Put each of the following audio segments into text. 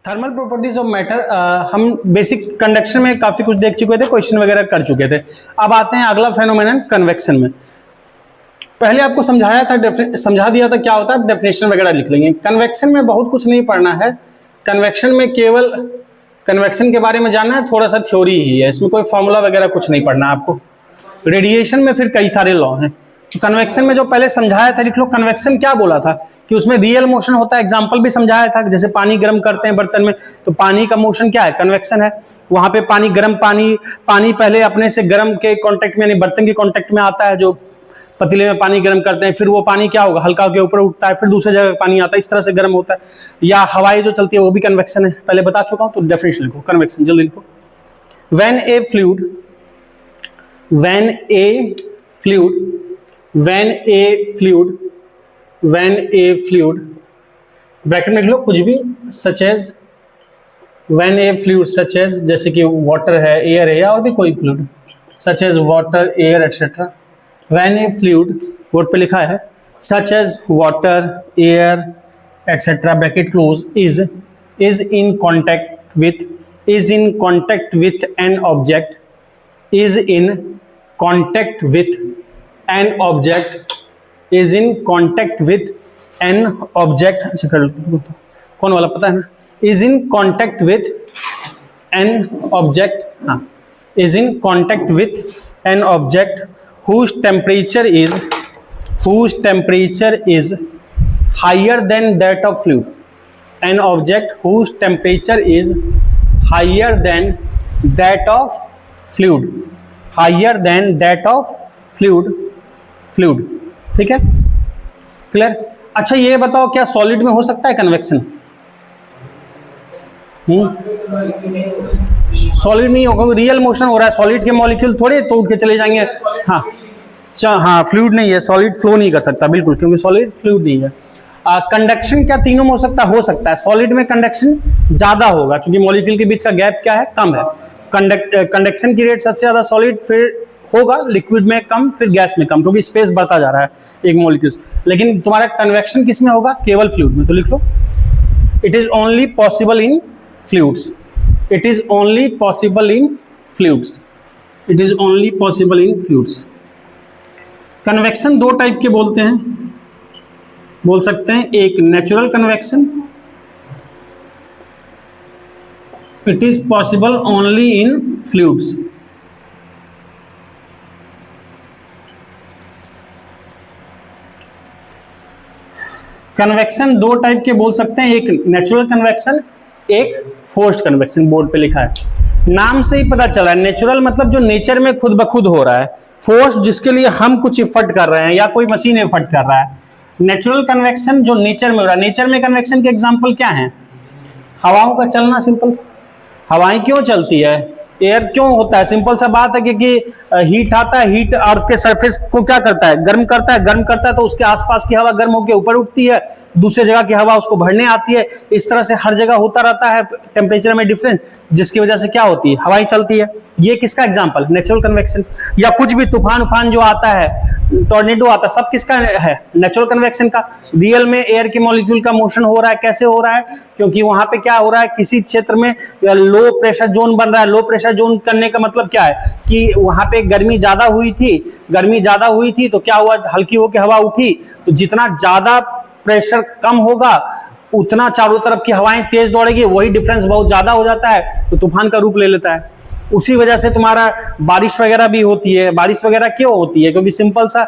Thermal properties of matter. हम basic conduction में काफी कुछ देख चुके थे, क्वेश्चन वगैरह कर चुके थे। अब आते हैं अगला फेनोमेनन कन्वेक्शन में। पहले आपको समझाया था, समझा दिया था क्या होता है, डेफिनेशन वगैरह लिख लेंगे। कन्वेक्शन में बहुत कुछ नहीं पढ़ना है। कन्वेक्शन में केवल कन्वेक्शन के बारे में जानना है, थोड़ा सा थ्योरी ही है, इसमें कोई फॉर्मूला वगैरह कुछ नहीं पढ़ना है आपको। रेडिएशन में फिर कई सारे लॉ हैं। तो कन्वेक्शन में जो पहले समझाया था लिख लो। कन्वेक्शन क्या बोला था कि उसमें रियल मोशन होता है। एग्जांपल भी समझाया था, जैसे पानी गर्म करते हैं बर्तन में, तो पानी का मोशन क्या है, कन्वेक्शन है। वहां पे पानी गर्म पानी पहले अपने से गर्म के कांटेक्ट में, यानी बर्तन के कांटेक्ट में आता है, जो पतीले में पानी गर्म करते हैं, फिर वो पानी क्या होगा, हल्का के ऊपर उठता है, फिर दूसरी जगह पानी आता है, इस तरह से गर्म होता है। या हवाई जो चलती है वो भी कन्वेक्शन है, पहले बता चुका हूं। तो डेफिनेशन लिखो कन्वेक्शन, जल्दी लिखो। व्हेन ए फ्लूइड ब्रैकेट में लिख लो कुछ भी, such as when a fluid, such as जैसे कि वाटर है, एयर है, या और भी कोई fluid, such as water, air etcetera. When a fluid, board पे लिखा है, such as water, air etcetera, bracket close, is in contact with an object, is in contact with an object, अच्छा कर लो, कौन वाला पता है ना, is in contact with an object, हाँ, is in contact with an object whose temperature is higher than that of fluid, an object whose temperature is higher than that of fluid, ठीक है, क्लियर। अच्छा ये बताओ, क्या solid में हो सकता है कन्वेक्शन? सॉलिड नहीं होगा, रियल मोशन हो रहा है, सॉलिड के मॉलिक्यूल थोड़े तोड़ के चले जाएंगे। हाँ फ्लूइड नहीं है, सॉलिड फ्लो नहीं कर सकता बिल्कुल, क्योंकि सॉलिड फ्लूइड नहीं है। कंडक्शन क्या तीनों में हो सकता है। सॉलिड में कंडक्शन ज्यादा होगा, क्योंकि मॉलिक्यूल के बीच का गैप क्या है, कम है। कंडक्शन की रेट सबसे ज्यादा सॉलिड, फिर होगा लिक्विड में कम, फिर गैस में कम, क्योंकि स्पेस बढ़ता जा रहा है एक मॉलिक्यूल। लेकिन तुम्हारा कन्वेक्शन किस में होगा, केवल फ्लूइड में। तो लिख लो, it is only possible in fluids, it is only possible in fluids, it is only possible in fluids. Convection दो टाइप के बोल सकते हैं, एक natural convection, it is possible only in fluids. Convection दो टाइप के बोल सकते हैं, एक नेचुरल कन्वेक्शन, एक फोर्स्ड कन्वेक्शन। बोर्ड पे लिखा है, नाम से ही पता चला है, नेचुरल मतलब जो नेचर में खुद ब खुद हो रहा है, फोर्स्ड जिसके लिए हम कुछ इफर्ट कर रहे हैं या कोई मशीन इफर्ट कर रहा है। नेचुरल कन्वेक्शन जो नेचर में हो रहा है। नेचर में कन्वेक्शन के एग्जांपल क्या हैं, हवाओं का चलना, सिंपल, हवाएं क्यों चलती है, एयर क्यों होता है, सिंपल सा बात है, क्योंकि हीट आता है, हीट अर्थ के सरफेस को क्या करता है, गर्म करता है, तो उसके आसपास की हवा गर्म होकर ऊपर उठती है, दूसरी जगह की हवा उसको भरने आती है। इस तरह से हर जगह होता रहता है टेम्परेचर में डिफरेंस, जिसकी वजह से क्या होती है, हवाएं चलती है। ये किसका एग्जांपल, नेचुरल कन्वेक्शन। या कुछ भी तूफान जो आता है, टॉर्नेडो आता है, सब किसका है, नेचुरल कन्वेक्शन का। रियल में एयर के मॉलिक्यूल का मोशन हो रहा है, कैसे हो रहा है, क्योंकि वहां पे क्या हो रहा है, किसी क्षेत्र में लो प्रेशर जोन बन रहा है। लो प्रेशर जोन करने का मतलब क्या है कि वहां पे गर्मी ज्यादा हुई थी, तो क्या हुआ, हल्की होकर हवा उठी, तो जितना ज्यादा प्रेशर कम होगा उतना चारों तरफ की हवाएं तेज दौड़ेगी, वही डिफरेंस बहुत ज्यादा हो जाता है, तो तूफान का रूप ले लेता है। उसी वजह से तुम्हारा बारिश वगैरह भी होती है। बारिश वगैरह क्यों होती है, क्योंकि सिंपल सा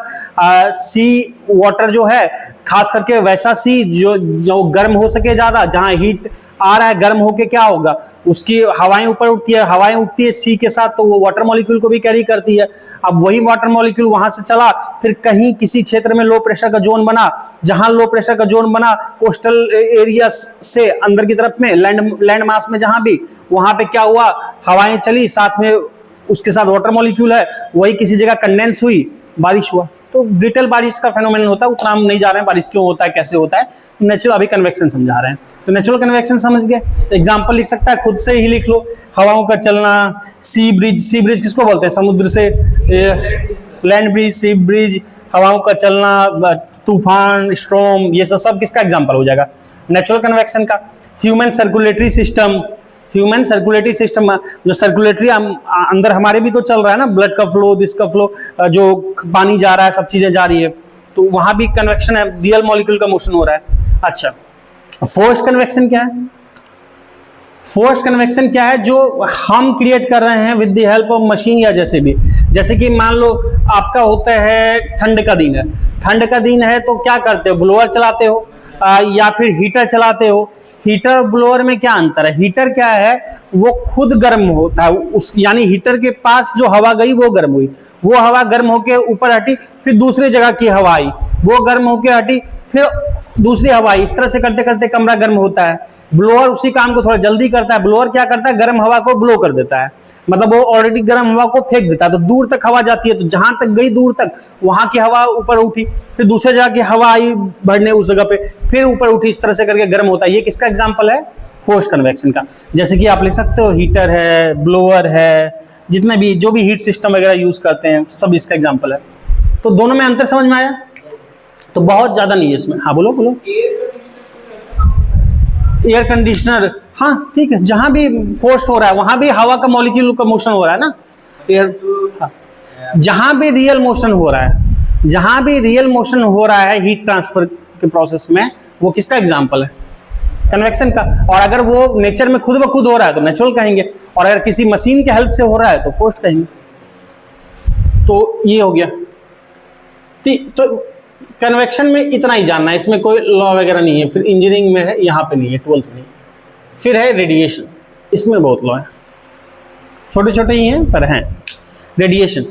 सी वाटर जो है, खास करके वैसा सी जो गर्म हो सके ज्यादा, जहां हीट आ रहा है, गर्म होके क्या होगा, उसकी हवाएं ऊपर उठती है, हवाएं उठती है सी के साथ, तो वो वाटर मॉलिक्यूल को भी कैरी करती है। अब वही वाटर मॉलिक्यूल वहां से चला, फिर कहीं किसी क्षेत्र में लो प्रेशर का जोन बना, जहां लो प्रेशर का जोन बना कोस्टल एरिया से अंदर की तरफ में, लैंड मास में जहां भी, वहां पे क्या हुआ, हवाएं चली, साथ में उसके साथ वाटर मॉलिक्यूल है, वही किसी जगह कंडेंस हुई, बारिश हुआ। तो डिटेल बारिश का फेनोमेनन होता है, उतना हम नहीं जा रहे हैं, बारिश क्यों होता है, कैसे होता है, नेचुरल अभी कन्वेक्शन समझा रहे हैं। तो नेचुरल कन्वेक्शन समझ गए, एग्जांपल लिख सकता है, खुद से ही लिख लो, हवाओं का चलना, सी ब्रिज किसको बोलते हैं, समुद्र से लैंड ब्रिज, सी ब्रिज, हवाओं का चलना, तूफान, स्ट्रॉम, ये सब किसका एग्जांपल हो जाएगा, नेचुरल कन्वेक्शन का। Human circulatory system, human circulatory system जो सर्कुलेटरी अंदर हमारे भी तो चल रहा है ना, ब्लड का फ्लो, दिस का फ्लो, जो पानी जा रहा है, सब चीजें जा रही है, तो वहां भी कन्वेक्शन है, रियल मॉलिक्यूल का मोशन हो रहा है। अच्छा, फोर्स्ड कन्वेक्शन क्या है? फोर्स्ड कन्वेक्शन क्या है? जो हम क्रिएट कर रहे हैं with the help of machine या जैसे भी, जैसे कि मान लो आपका होता है ठंड का दिन है, ठंड का दिन है तो क्या करते हो? ब्लोअर चलाते हो या फिर हीटर चलाते हो। हीटर और ब्लोअर में क्या अंतर है? हीटर क्या है? वो खुद गर्म होता है, उस यानी हीटर के पास जो हवा गई वो गर्म हुई, वो हवा गर्म होके ऊपर हटी, फिर दूसरी जगह की हवा आई, वो गर्म होके हटी, फिर दूसरी हवा आई, इस तरह से करते करते कमरा गर्म होता है। ब्लोअर उसी काम को थोड़ा जल्दी करता है। ब्लोअर क्या करता है? गर्म हवा को ब्लो कर देता है, मतलब वो ऑलरेडी गर्म हवा को फेंक देता है, तो दूर तक हवा जाती है, तो जहां तक गई दूर तक वहां की हवा ऊपर उठी, फिर दूसरे जगह की हवा आई बढ़ने उस जगह पे, फिर ऊपर उठी, इस तरह से करके गर्म होता है। ये किसका एग्जांपल है? फोर्स्ड कन्वेक्शन का। जैसे कि आप लिख सकते हो हीटर है, ब्लोअर है, जितने भी जो भी हीट सिस्टम वगैरह यूज करते हैं सब इसका एग्जांपल है। तो दोनों में अंतर समझ में आया? तो बहुत ज्यादा नहीं है इसमें। हाँ बोलो बोलो। एयर कंडीशनर, हाँ ठीक है, जहां भी फोर्स हो रहा है वहां भी हवा का मॉलिक्यूल का मोशन हो रहा है ना, एयर, हाँ। जहां भी रियल मोशन हो रहा है, जहां भी रियल मोशन हो रहा है हीट ट्रांसफर के प्रोसेस में, वो किसका एग्जांपल है? कन्वेक्शन का। और अगर वो नेचर में खुद ब खुद हो रहा है तो नेचुरल कहेंगे, और अगर किसी मशीन के हेल्प से हो रहा है तो फोर्स्ड कहेंगे। तो ये हो गया। तो कन्वेक्शन में इतना ही जानना है, इसमें कोई लॉ वगैरह नहीं है। फिर इंजीनियरिंग में है, यहाँ पे नहीं है, 12th में नहीं। फिर है रेडिएशन, इसमें बहुत लॉ है, छोटे छोटे ही हैं पर हैं। रेडिएशन,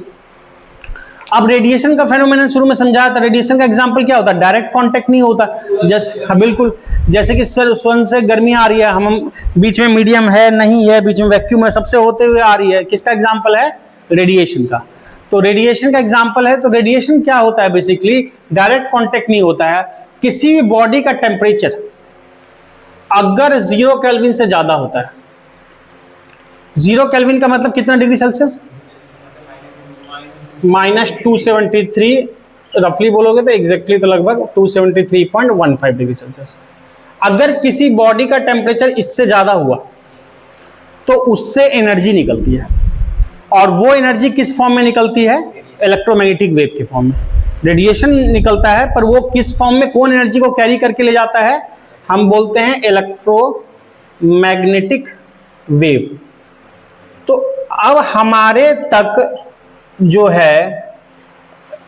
अब रेडिएशन का फेनोमेनन शुरू में समझाया था। रेडिएशन का एग्जांपल क्या होता है? डायरेक्ट कांटेक्ट नहीं होता, जैसे, हाँ बिल्कुल, जैसे कि सन से गर्मी आ रही है, हम बीच में मीडियम है नहीं है, बीच में वैक्यूम है, सबसे होते हुए आ रही है, किसका एग्जांपल है? रेडिएशन का। तो रेडिएशन का एग्जांपल है। तो रेडिएशन क्या होता है? बेसिकली डायरेक्ट कांटेक्ट नहीं होता है। किसी भी बॉडी का टेम्परेचर अगर 0 केल्विन से ज्यादा होता है, 0 केल्विन का मतलब कितना डिग्री सेल्सियस? -273, रफली बोलोगे तो एग्जैक्टली तो लगभग 273.15 डिग्री सेल्सियस। अगर किसी बॉडी का टेम्परेचर इससे ज्यादा हुआ तो उससे एनर्जी निकलती है, और वो एनर्जी किस फॉर्म में निकलती है? इलेक्ट्रोमैग्नेटिक वेव के फॉर्म में। रेडिएशन निकलता है, पर वो किस फॉर्म में, कौन एनर्जी को कैरी करके ले जाता है? हम बोलते हैं इलेक्ट्रोमैग्नेटिक वेव। तो अब हमारे तक जो है,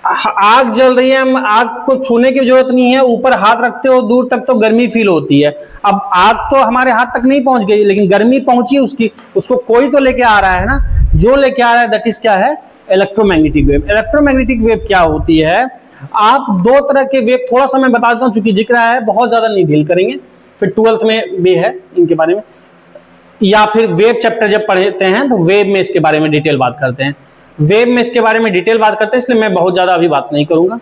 आग जल रही है, हम आग को छूने की जरूरत नहीं है, ऊपर हाथ रखते हो दूर तक तो गर्मी फील होती है। अब आग तो हमारे हाथ तक नहीं पहुंच गई, लेकिन गर्मी पहुंची उसकी, उसको कोई तो लेके आ रहा है ना, जो लेके आ रहा है दैट इज क्या है? Electromagnetic wave. इलेक्ट्रोमैग्नेटिक वेव क्या होती है? आप दो तरह के वेव, थोड़ा सा मैं बता देता हूं, चूंकि जिक्र है, बहुत ज्यादा नहीं डील करेंगे, फिर 12th में भी है इनके बारे में, या फिर वेव चैप्टर जब पढ़ते हैं तो वेव में इसके बारे में डिटेल बात करते हैं। वेव में इसके बारे में डिटेल बात करते हैं, इसलिए मैं बहुत ज्यादा अभी बात नहीं करूंगा।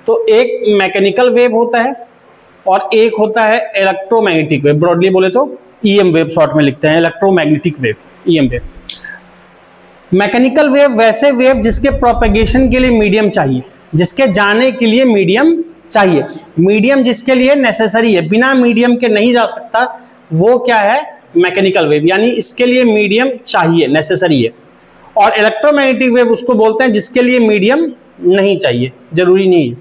तो एक मैकेनिकल वेव होता है और एक होता है इलेक्ट्रोमैग्नेटिक वेव। ब्रॉडली बोले तो ईएम वेव शॉर्ट में लिखते हैं, electromagnetic wave, EM wave. Mechanical wave वैसे वेव जिसके प्रोपेगेशन के लिए मीडियम चाहिए, जिसके जाने के लिए मीडियम चाहिए, मीडियम जिसके लिए नेसेसरी है, बिना मीडियम के नहीं जा सकता, वो क्या है? मैकेनिकल वेव, यानी इसके लिए मीडियम चाहिए, नेसेसरी है। और इलेक्ट्रोमैग्नेटिक वेव उसको बोलते हैं जिसके लिए मीडियम नहीं चाहिए, जरूरी नहीं है।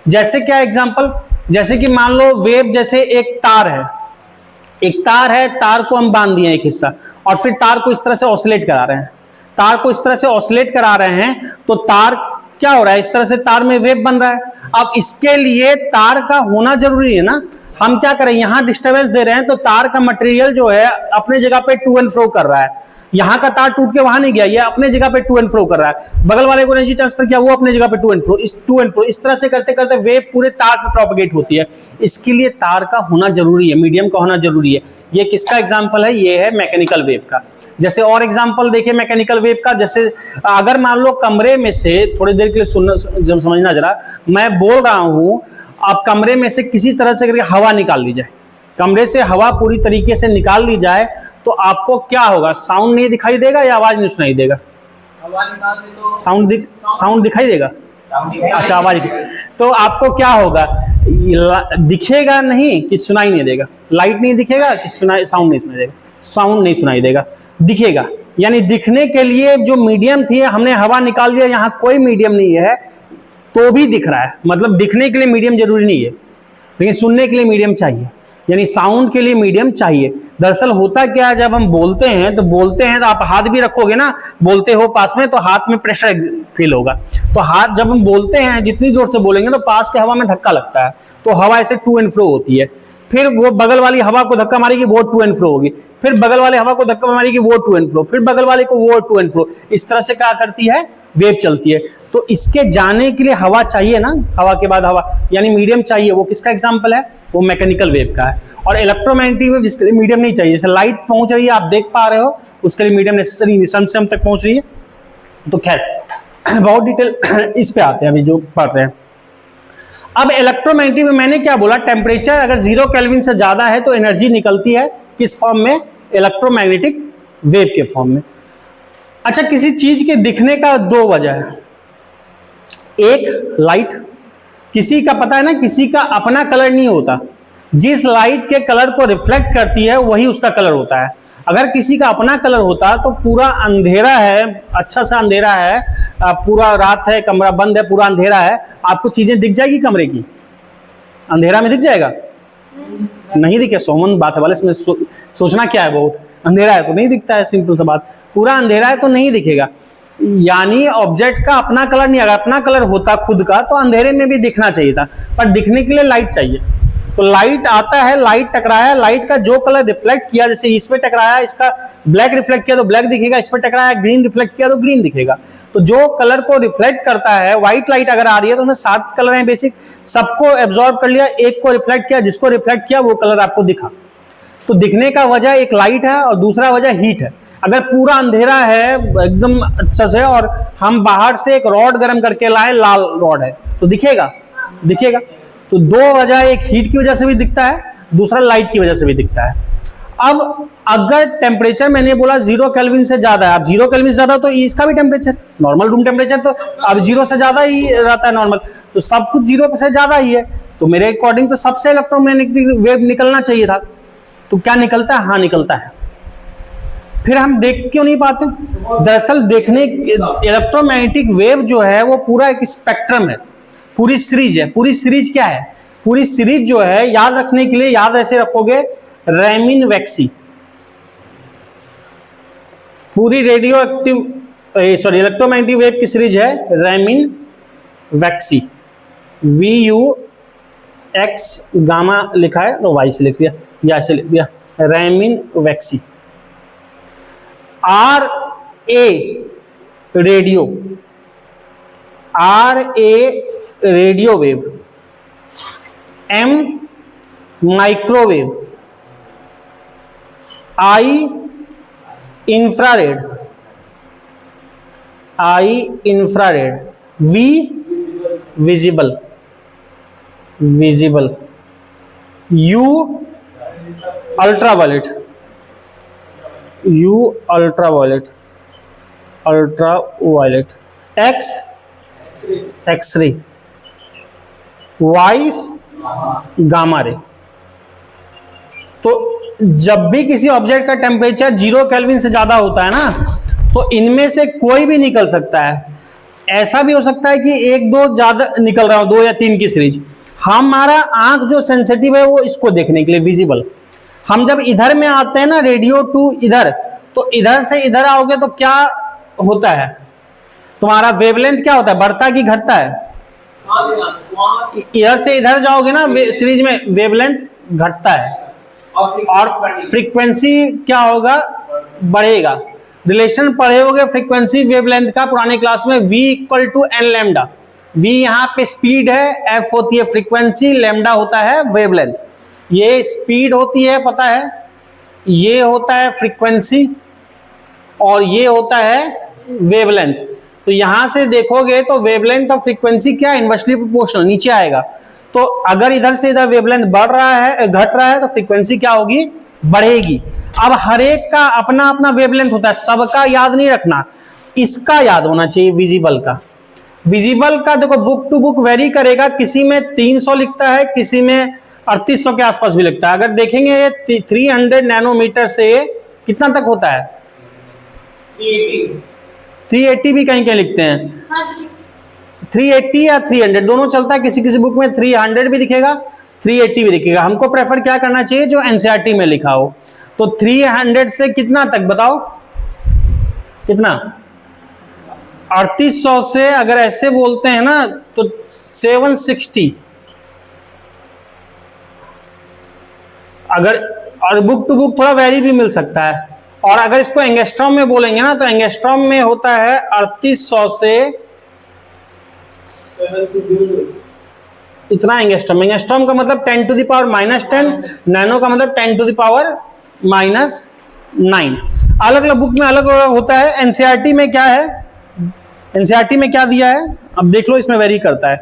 जैसे क्या एग्जांपल? जैसे कि मान लो वेव, जैसे एक तार है, एक तार है, तार को हम बांध दिए एक हिस्सा, और फिर तार को इस तरह से ऑसिलेट करा रहे हैं, तार को इस तरह से ऑसिलेट करा रहे हैं, तो तार क्या हो रहा है? इस तरह से तार में वेव बन रहा है। अब इसके लिए तार का होना जरूरी है ना, हम क्या करें? यहां डिस्टर्बेंस दे रहे हैं तो तार का मटेरियल जो है अपने जगह पे टू एंड फ्रो कर रहा है, यहां का तार टूट के वहां नहीं गया, ये अपने जगह पे टू एंड फ्रो कर रहा है, बगल वाले को एनर्जी ट्रांसफर किया, वो अपने जगह पे टू एंड फ्रो, इस तरह से करते करते वेव पूरे तार पे प्रोपेगेट होती है। इसके लिए तार का होना जरूरी है, मीडियम का होना जरूरी है। ये किसका एग्जांपल है? ये है मैकेनिकल वेव का। जैसे और एग्जांपल देखिए मैकेनिकल वेव का, जैसे अगर मान लो कमरे में से, थोड़ी देर के लिए सुनना, जब समझना जरा, मैं बोल रहा हूं, आप कमरे में से किसी तरह से करके हवा निकाल ली जाए, कमरे से हवा पूरी तरीके से निकाल ली जाए, तो आपको क्या होगा? साउंड नहीं दिखाई देगा या आवाज नहीं सुनाई देगा? हवा निकाल दे तो साउंड दिखाई देगा। अच्छा, आवाज। तो आपको क्या होगा? दिखेगा नहीं कि सुनाई नहीं देगा, लाइट नहीं दिखेगा कि साउंड नहीं सुनाई देगा, साउंड नहीं सुनाई देगा, दिखेगा। यानी दिखने के लिए जो मीडियम थी, हमने हवा निकाल दिया, यहाँ कोई मीडियम नहीं है तो भी दिख रहा है। मतलब दिखने के लिए मीडियम जरूरी नहीं है, लेकिन सुनने के लिए मीडियम चाहिए, यानी साउंड के लिए मीडियम चाहिए। दरअसल होता क्या है, जब हम बोलते हैं तो आप हाथ भी रखोगे ना, बोलते हो पास में, तो हाथ में प्रेशर फील होगा। तो हाथ जब हम बोलते हैं जितनी जोर से बोलेंगे तो पास के हवा में धक्का लगता है, तो हवा ऐसे टू एंड फ्रो होती है। फिर वो बगल वाली हवा को धक्का मारेगी, वो टू एंड फ्रो होगी, फिर बगल वाले हवा को धक्का मारेगी, वो टू एंड फ्रो, फिर बगल वाले को वो टू एंड फ्रो। इस तरह से क्या करती है, वेव चलती है। तो इसके जाने के लिए हवा चाहिए ना, हवा के बाद हवा, यानी मीडियम चाहिए। वो किसका एग्जांपल है, वो मैकेनिकल वेव का है। और इलेक्ट्रोमैग्नेटिक वेव जिसके लिए मीडियम नहीं चाहिए, जैसे लाइट पहुंच रही है आप देख पा रहे हो, उसके लिए मीडियम नेसेसरी नहीं, सन से हम तक पहुंच रही है। तो खैर बहुत डिटेल इस पे आते हैं अभी जो पढ़ रहे हैं। अब इलेक्ट्रोमैग्नेटिक में मैंने क्या बोला, टेम्परेचर अगर 0 केल्विन से ज्यादा है तो एनर्जी निकलती है किस फॉर्म में, इलेक्ट्रोमैग्नेटिक वेव के फॉर्म में। अच्छा, किसी चीज के दिखने का दो वजह है, एक लाइट, किसी का पता है ना, किसी का अपना कलर नहीं होता, जिस लाइट के कलर को रिफ्लेक्ट करती है वही उसका कलर होता है। अगर किसी का अपना कलर होता तो पूरा अंधेरा है, अच्छा सा अंधेरा है, पूरा रात है, कमरा बंद है, पूरा अंधेरा है, आपको चीजें दिख जाएगी कमरे की, अंधेरा में दिख जाएगा? नहीं दिखे, सोमन बात है वाले, इसमें सोचना क्या है, बहुत अंधेरा है तो नहीं दिखता है, सिंपल सा बात। पूरा अंधेरा है तो नहीं दिखेगा, यानी ऑब्जेक्ट का अपना कलर नहीं। अगर अपना कलर होता खुद का तो अंधेरे में भी दिखना चाहिए था, पर दिखने के लिए लाइट चाहिए। तो लाइट आता है, लाइट टकराया, लाइट का जो कलर रिफ्लेक्ट किया, जैसे इस पे टकराया, इसका ब्लैक रिफ्लेक्ट किया तो ब्लैक दिखेगा, इस पे टकराया ग्रीन रिफ्लेक्ट किया तो ग्रीन दिखेगा। तो जो कलर को रिफ्लेक्ट करता है, व्हाइट लाइट अगर आ रही है तो उसमें 7 कलर हैं बेसिक, सबको एब्जॉर्ब कर लिया, एक को रिफ्लेक्ट किया, जिसको रिफ्लेक्ट किया वो कलर आपको दिखा। तो दिखने का वजह एक लाइट है और दूसरा वजह हीट है। अगर पूरा अंधेरा है एकदम अच्छा से और हम बाहर से एक रॉड गर्म करके लाए, लाल रॉड है, तो दिखेगा? दिखेगा। तो दो वजह, एक हीट की वजह से भी दिखता है, दूसरा लाइट की वजह से भी दिखता है। अब अगर टेम्परेचर मैंने बोला 0 केल्विन से ज्यादा है, अब 0 केल्विन से ज्यादा तो इसका भी टेम्परेचर, नॉर्मल रूम टेम्परेचर तो अब 0 से ज्यादा ही रहता है नॉर्मल, तो सब कुछ 0 से ज्यादा ही है, तो मेरे अकॉर्डिंग तो सबसे इलेक्ट्रोमैग्नेटिक वेव निकलना चाहिए था। तो क्या निकलता है? हाँ निकलता है। फिर हम देख क्यों नहीं पाते? दरअसल देखने, इलेक्ट्रोमैग्नेटिक वेव जो है वो पूरा एक स्पेक्ट्रम है, पूरी सीरीज है। पूरी सीरीज क्या है? पूरी सीरीज जो है, याद रखने के लिए याद ऐसे रखोगे, रैमिन वैक्सी, पूरी रेडियो एक्टिव इलेक्ट्रोमैग्नेटिक वेव की सीरीज है रैमिन वैक्सी, VUX गामा लिखा है तो वाई से लिख दिया या ऐसे लिख दिया, रैमिन वैक्सी। RA radio, RA radio wave, M microwave, I infrared, V visible, U ultraviolet, X X ray, Y gamma ray. तो जब भी किसी ऑब्जेक्ट का टेम्परेचर 0 केल्विन से ज्यादा होता है ना, तो इनमें से कोई भी निकल सकता है। ऐसा भी हो सकता है कि 1-2 ज्यादा निकल रहा हो, 2 या 3 की सीरीज। हमारा आंख जो सेंसिटिव है वो इसको देखने के लिए, विजिबल। हम जब इधर में आते हैं ना, रेडियो टू इधर, तो इधर से इधर आओगे तो क्या होता है, तुम्हारा वेवलेंथ क्या होता है, बढ़ता कि घटता है? इधर से इधर जाओगे ना सीरीज में, वेवलेंथ घटता है और फ्रीक्वेंसी क्या होगा, बढ़ेगा। रिलेशन पढ़े होगे फ्रीक्वेंसी वेवलेंथ का पुराने क्लास में, V = n लैम्डा। V यहाँ पे स्पीड है, F होती है फ्रीक्वेंसी, लैम्डा होता है वेवलेंथ। ये स्पीड होती है पता है, ये होता है फ्रीक्वेंसी और ये होता है वेवलेंथ। तो यहां से देखोगे तो वेवलेंथ और फ्रीक्वेंसी क्या, इनवर्सली प्रोपोर्शनल, नीचे आएगा। तो अगर इधर से इधर वेवलेंथ बढ़ रहा है, घट रहा है, तो फ्रीक्वेंसी क्या होगी, बढ़ेगी। अब हर एक का अपना अपना वेवलेंथ होता है, सबका याद नहीं रखना, इसका याद होना चाहिए विजिबल का। विजिबल का देखो बुक टू बुक वेरी करेगा, किसी में 300 लिखता है, किसी में 3800 के आसपास भी लिखता है। अगर देखेंगे ये 300 नैनोमीटर से कितना तक होता है, 380 भी कहीं कहीं लिखते हैं, 380 या 300 दोनों चलता है, किसी किसी बुक में 300 भी दिखेगा, 380 भी दिखेगा। हमको प्रेफर क्या करना चाहिए, जो एनसीईआरटी में लिखा हो। तो 300 से कितना तक बताओ, कितना 3800 से अगर ऐसे बोलते हैं ना तो 760, अगर और बुक टू बुक थोड़ा वेरी भी मिल सकता है। और अगर इसको एंगस्ट्रॉम में बोलेंगे ना तो एंगस्ट्रॉम में होता है 3800 से इतना एंगस्ट्रॉम। एंगस्ट्रॉम का मतलब 10 टू द पावर -10, नैनो का मतलब 10 टू द पावर -9। अलग अलग बुक में अलग होता है। एनसीईआरटी में क्या है, एनसीईआरटी में क्या दिया है अब देख लो, इसमें वेरी करता है।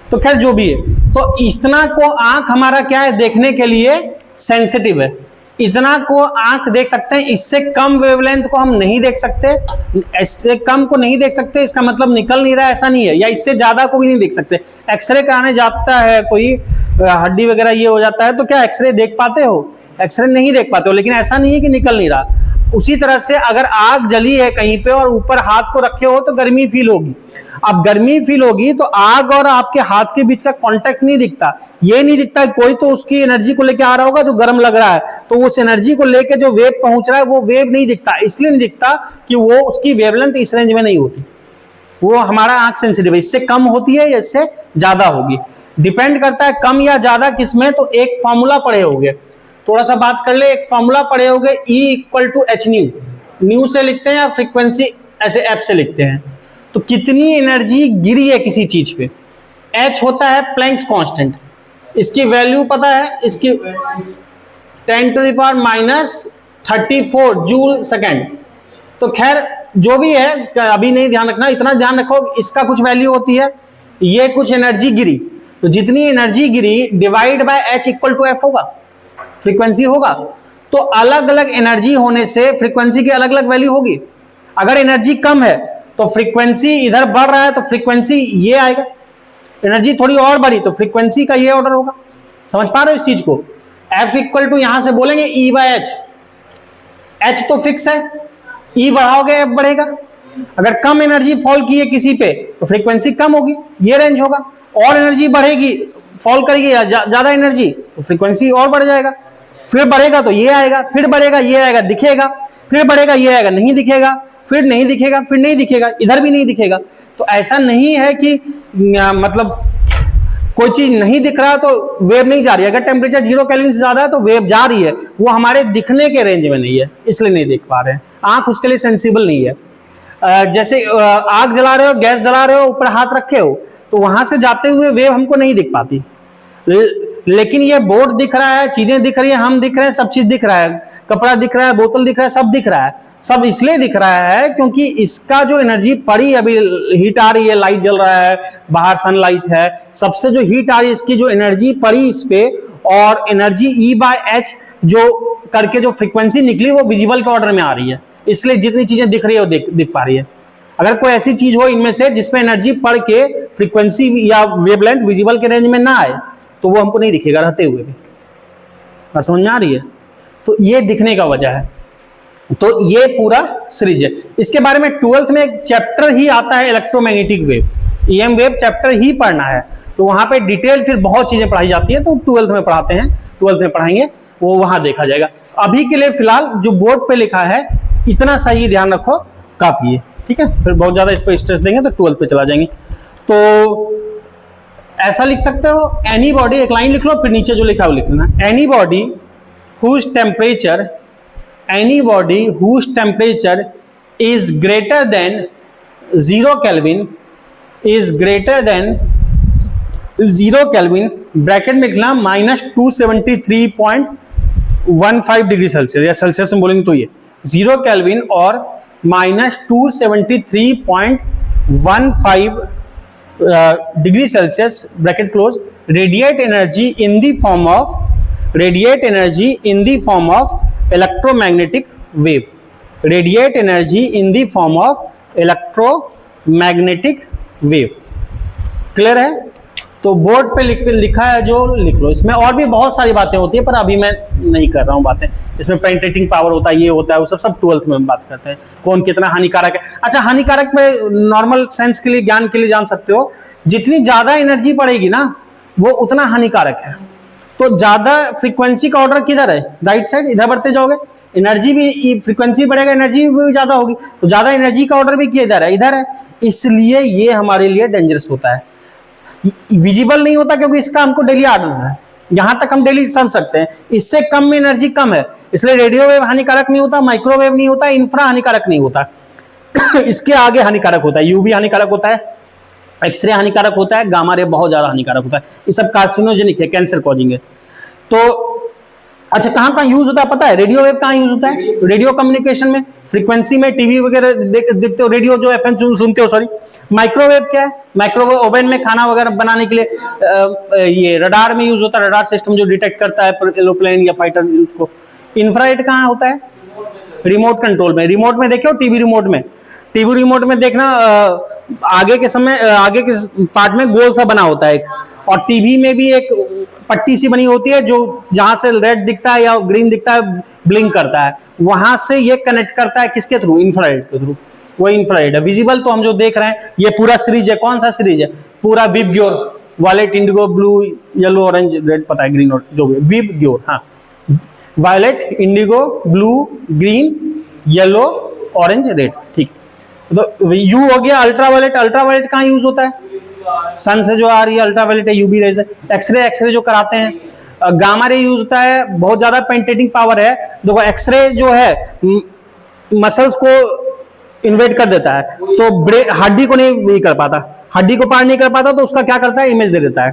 तो खैर जो भी है, तो इतना को आंख हमारा क्या है, देखने के लिए सेंसिटिव है। इतना को आंख देख सकते हैं, इससे कम वेवलेंथ को हम नहीं देख सकते। इससे कम को नहीं देख सकते इसका मतलब निकल नहीं रहा है, ऐसा नहीं है, या इससे ज्यादा को भी नहीं देख सकते। एक्सरे कराने जाता है कोई, हड्डी वगैरह ये हो जाता है तो क्या एक्सरे देख पाते हो, एक्सरे नहीं देख पाते हो, लेकिन ऐसा नहीं है कि निकल नहीं रहा। उसी तरह से अगर आग जली है कहीं पे और ऊपर हाथ को रखे हो तो गर्मी फील होगी। अब गर्मी फील होगी तो आग और आपके हाथ के बीच का कांटेक्ट नहीं दिखता, ये नहीं दिखता। कोई तो उसकी एनर्जी को लेके आ रहा होगा जो गर्म लग रहा है, तो उस एनर्जी को लेके जो वेव पहुंच रहा है वो वेव नहीं दिखता। इसलिए नहीं दिखता कि वो उसकी वेवलेंथ इस रेंज में नहीं होती, वो हमारा आंख सेंसिटिव है। इससे कम होती है या इससे ज्यादा होगी, डिपेंड करता है कम या ज्यादा किसमें। तो एक फॉर्मूला पढ़े होगे, थोड़ा सा बात कर ले। एक फॉर्मूला पढ़े होगे, E = h न्यू, न्यू से लिखते हैं या फ्रीक्वेंसी ऐसे F से लिखते हैं। तो कितनी एनर्जी गिरी है किसी चीज पे, H होता है प्लैंक्स कांस्टेंट, इसकी वैल्यू पता है, इसकी 10 to the power -34 joule second. तो खैर जो भी है, अभी नहीं ध्यान रखना, इतना ध्यान रखो इसका कुछ वैल्यू होती है, ये कुछ एनर्जी गिरी, तो जितनी energy Giri divide by H = F होगा, फ्रीक्वेंसी होगा। तो अलग अलग एनर्जी होने से फ्रीक्वेंसी की अलग अलग वैल्यू होगी। अगर एनर्जी कम है तो फ्रीक्वेंसी इधर बढ़ रहा है तो फ्रीक्वेंसी ये आएगा, एनर्जी थोड़ी और बढ़ी तो फ्रीक्वेंसी का ये ऑर्डर होगा। समझ पा रहे हो इस चीज को। F = यहां से बोलेंगे E/H, H तो फिक्स है, E बढ़ाओगे F बढ़ेगा। अगर कम एनर्जी फॉल की है किसी पे तो फ्रीक्वेंसी कम होगी, ये रेंज होगा। और एनर्जी बढ़ेगी, फॉल करेगी ज्यादा एनर्जी तो फ्रीक्वेंसी और बढ़ जाएगा। फिर बढ़ेगा तो ये आएगा, फिर बढ़ेगा ये आएगा, दिखेगा, फिर बढ़ेगा ये आएगा, नहीं दिखेगा, फिर नहीं दिखेगा, फिर नहीं दिखेगा, इधर भी नहीं दिखेगा। तो ऐसा नहीं है कि मतलब कोई चीज नहीं दिख रहा तो वेव नहीं जा रही है। अगर टेम्परेचर 0 केल्विन से ज्यादा है तो वेव जा रही है, वो हमारे दिखने के रेंज में नहीं है, इसलिए नहीं देख पा रहे हैं। आंख उसके लिए सेंसिबल नहीं है। जैसे आग जला रहे हो, गैस जला रहे हो, ऊपर हाथ रखे हो तो वहां से जाते हुए वेव हमको नहीं दिख पाती, लेकिन ये बोर्ड दिख रहा है, चीजें दिख रही है, हम दिख रहे हैं, सब चीज दिख रहा है, कपड़ा दिख रहा है, बोतल दिख रहा है, सब दिख रहा है। सब इसलिए दिख रहा है क्योंकि इसका जो एनर्जी पड़ी, अभी हीट आ रही है, लाइट जल रहा है, बाहर सनलाइट है, सबसे जो हीट आ रही है, इसकी जो एनर्जी पड़ी इस पे, और एनर्जी E/H जो करके जो फ्रीक्वेंसी निकली वो विजिबल के ऑर्डर में आ रही है। इसलिए जितनी चीजें दिख रही है वो दिख पा रही है। अगर कोई ऐसी चीज हो इनमें से जिसमें एनर्जी पड़ के फ्रीक्वेंसी या वेवलेंथ विजिबल के रेंज में ना आए तो वो हमको नहीं दिखेगा रहते हुए भी। बात समझ में आ रही है? तो ये दिखने का वजह है। तो ये पूरा सीरीज है। इसके बारे में 12th में एक चैप्टर ही आता है, electromagnetic wave, EM wave chapter ही पढ़ना है। तो वहां पे डिटेल फिर बहुत चीजें पढ़ाई जाती है, तो 12th में पढ़ाते हैं, 12th में पढ़ाएंगे, वो वहां देखा जाएगा। अभी के लिए फिलहाल जो बोर्ड पे लिखा है इतना सही ध्यान रखो, काफी है, ठीक है। फिर बहुत ज्यादा इस पर स्ट्रेस देंगे तो 12th पे चला जाएंगे। तो ऐसा लिख सकते हो, एनी बॉडी, एक लाइन लिख लो, फिर नीचे जो लिखा है वो लिख लेना। Any body whose temperature is greater than 0 Kelvin bracket में लिखना -273.15 डिग्री सेल्सियस, या सेल्सियस में बोलेंगे तो ये 0 केल्विन और -273.15 degree Celsius bracket close, radiate energy in the form of electromagnetic wave, radiate energy in the form of electromagnetic wave. Clear है? तो बोर्ड पे लिखा है जो लिख लो। इसमें और भी बहुत सारी बातें होती है पर अभी मैं नहीं कर रहा हूँ बातें। इसमें पेनिट्रेटिंग पावर होता है, ये होता है, वो सब 12th में बात करते हैं कौन कितना हानिकारक है। अच्छा, हानिकारक में नॉर्मल सेंस के लिए, ज्ञान के लिए जान सकते हो, जितनी ज्यादा एनर्जी पड़ेगी ना वो उतना हानिकारक है। तो ज्यादा फ्रीक्वेंसी का ऑर्डर किधर है? राइट साइड, इधर बढ़ते जाओगे, एनर्जी भी, फ्रीक्वेंसी बढ़ेगा, एनर्जी भी ज्यादा होगी, तो ज्यादा एनर्जी का ऑर्डर भी किधर है? इधर है। इसलिए ये हमारे लिए डेंजरस होता है। विजिबल नहीं होता क्योंकि इसका हमको डेली ऑर्डर है, यहां तक हम डेली समझ सकते हैं, इससे कम में एनर्जी कम है, इसलिए रेडियो वेव हानिकारक नहीं होता, माइक्रोवेव नहीं होता, इंफ्रा हानिकारक नहीं होता। इसके आगे हानिकारक होता है, यूवी हानिकारक होता है, एक्सरे हानिकारक होता है, गामा रे बहुत ज्यादा हानिकारक होता है। ये सब कार्सिनोजेनिक है, कैंसर कॉजिंग है। तो अच्छा, कहां कहां यूज होता है पता है? रेडियो वेव कहां यूज होता है? रेडियो कम्युनिकेशन में, फ्रीक्वेंसी में, टीवी वगैरह देखते हो, रेडियो जो एफएम सुनते हो, सॉरी। माइक्रोवेव क्या है? माइक्रोवेव ओवन में खाना वगैरह बनाने के लिए, ये रडार में यूज होता है, रडार सिस्टम जो डिटेक्ट करता है एरोप्लेन या फाइटर उसको। इंफ्रारेड कहां होता है? रिमोट कंट्रोल में। रिमोट में देखो, टीवी रिमोट में, टीवी रिमोट में देखना, आगे के पार्ट में गोल सा बना होता है एक, और टीवी में भी एक पट्टी सी बनी होती है जो जहां से रेड दिखता है या ग्रीन दिखता है, ब्लिंक करता है, वहां से ये कनेक्ट करता है किसके थ्रू? इंफ्रारेड के थ्रू। वो इंफ्रारेड है। विजिबल तो हम जो देख रहे हैं ये पूरा सीरीज है। कौन सा सीरीज है? पूरा VIBGYOR, violet, indigo, blue, yellow, orange, red, पता है ग्रीन और जो भी, विबग्योर। हाँ, violet, indigo, blue, green, yellow, orange, red. ठीक। तो यू हो गया अल्ट्रावायलेट। अल्ट्रावायलेट कहाँ यूज होता है? सन से जो आ रही है अल्ट्रावायलेट है, यूवी रेज है। एक्सरे जो कराते हैं, गामा रे यूज होता है, बहुत ज्यादा पेनिट्रेटिंग पावर है। देखो एक्सरे जो है मसल्स को इन्वेट कर देता है, तो हड्डी को नहीं कर पाता, हड्डी को पार नहीं कर पाता, तो उसका क्या करता है? इमेज दे देता है।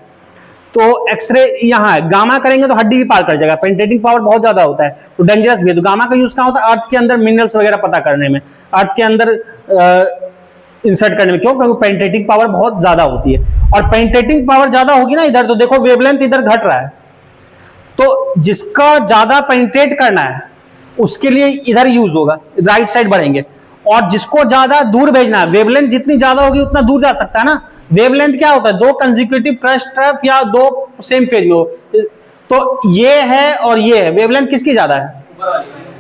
तो एक्सरे यहाँ है, गामा करेंगे तो हड्डी भी पार कर जाएगा, पेनिट्रेटिंग पावर बहुत ज्यादा होता है, तो डेंजरस भी है। तो गामा का यूज कहाँ होता है? अर्थ के अंदर मिनरल्स वगैरह पता करने में, अर्थ के अंदर इंसर्ट करने में। क्यों? क्योंकि पेनिट्रेटिंग पावर बहुत ज्यादा होती है, और पेनिट्रेटिंग पावर ज्यादा होगी ना इधर, तो देखो वेवलेंथ इधर घट रहा है, तो जिसका ज्यादा पेनिट्रेट करना है उसके लिए इधर यूज होगा, राइट साइड बढ़ेंगे। और जिसको ज्यादा दूर भेजना है, वेवलेंथ जितनी ज्यादा होगी उतना दूर जा सकता है ना। वेवलेंथ क्या होता है? दो कंसेक्यूटिव क्रस्ट ट्रैफ या दो सेम फेज में हो, तो ये है और ये है, वेवलेंथ किसकी ज्यादा है?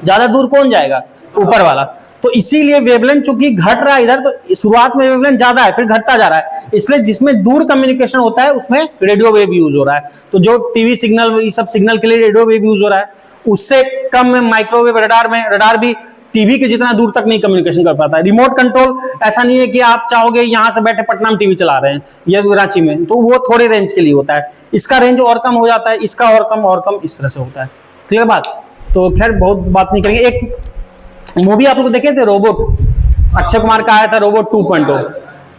ज्यादा दूर कौन जाएगा? ऊपर वाला। तो इसीलिए वेवलेंथ चूंकि घट रहा है इधर, तो शुरुआत में वेवलेंथ ज्यादा है, फिर घटता जा रहा है, इसलिए जिसमें दूर कम्युनिकेशन होता है उसमें रेडियो वेव यूज हो रहा है। तो जो टीवी सिग्नल, ये सब सिग्नल के लिए रेडियो वेव यूज हो रहा है, उससे कम में माइक्रोवेव, रडार में, रडार भी टीवी के जितना दूर तक नहीं कम्युनिकेशन कर पाता है। रिमोट कंट्रोल ऐसा नहीं है कि आप चाहोगे यहां से बैठे पटना में टीवी चला रहे हैं या रांची में, तो वो थोड़े रेंज के लिए होता है, इसका रेंज और कम हो जाता है, इसका और कम, इस तरह से होता है। क्लियर बात? तो खैर बहुत बात नहीं करेंगे। एक मूवी आप लोग देखे थे, रोबोट, अक्षय कुमार का आया था, रोबोट 2.0।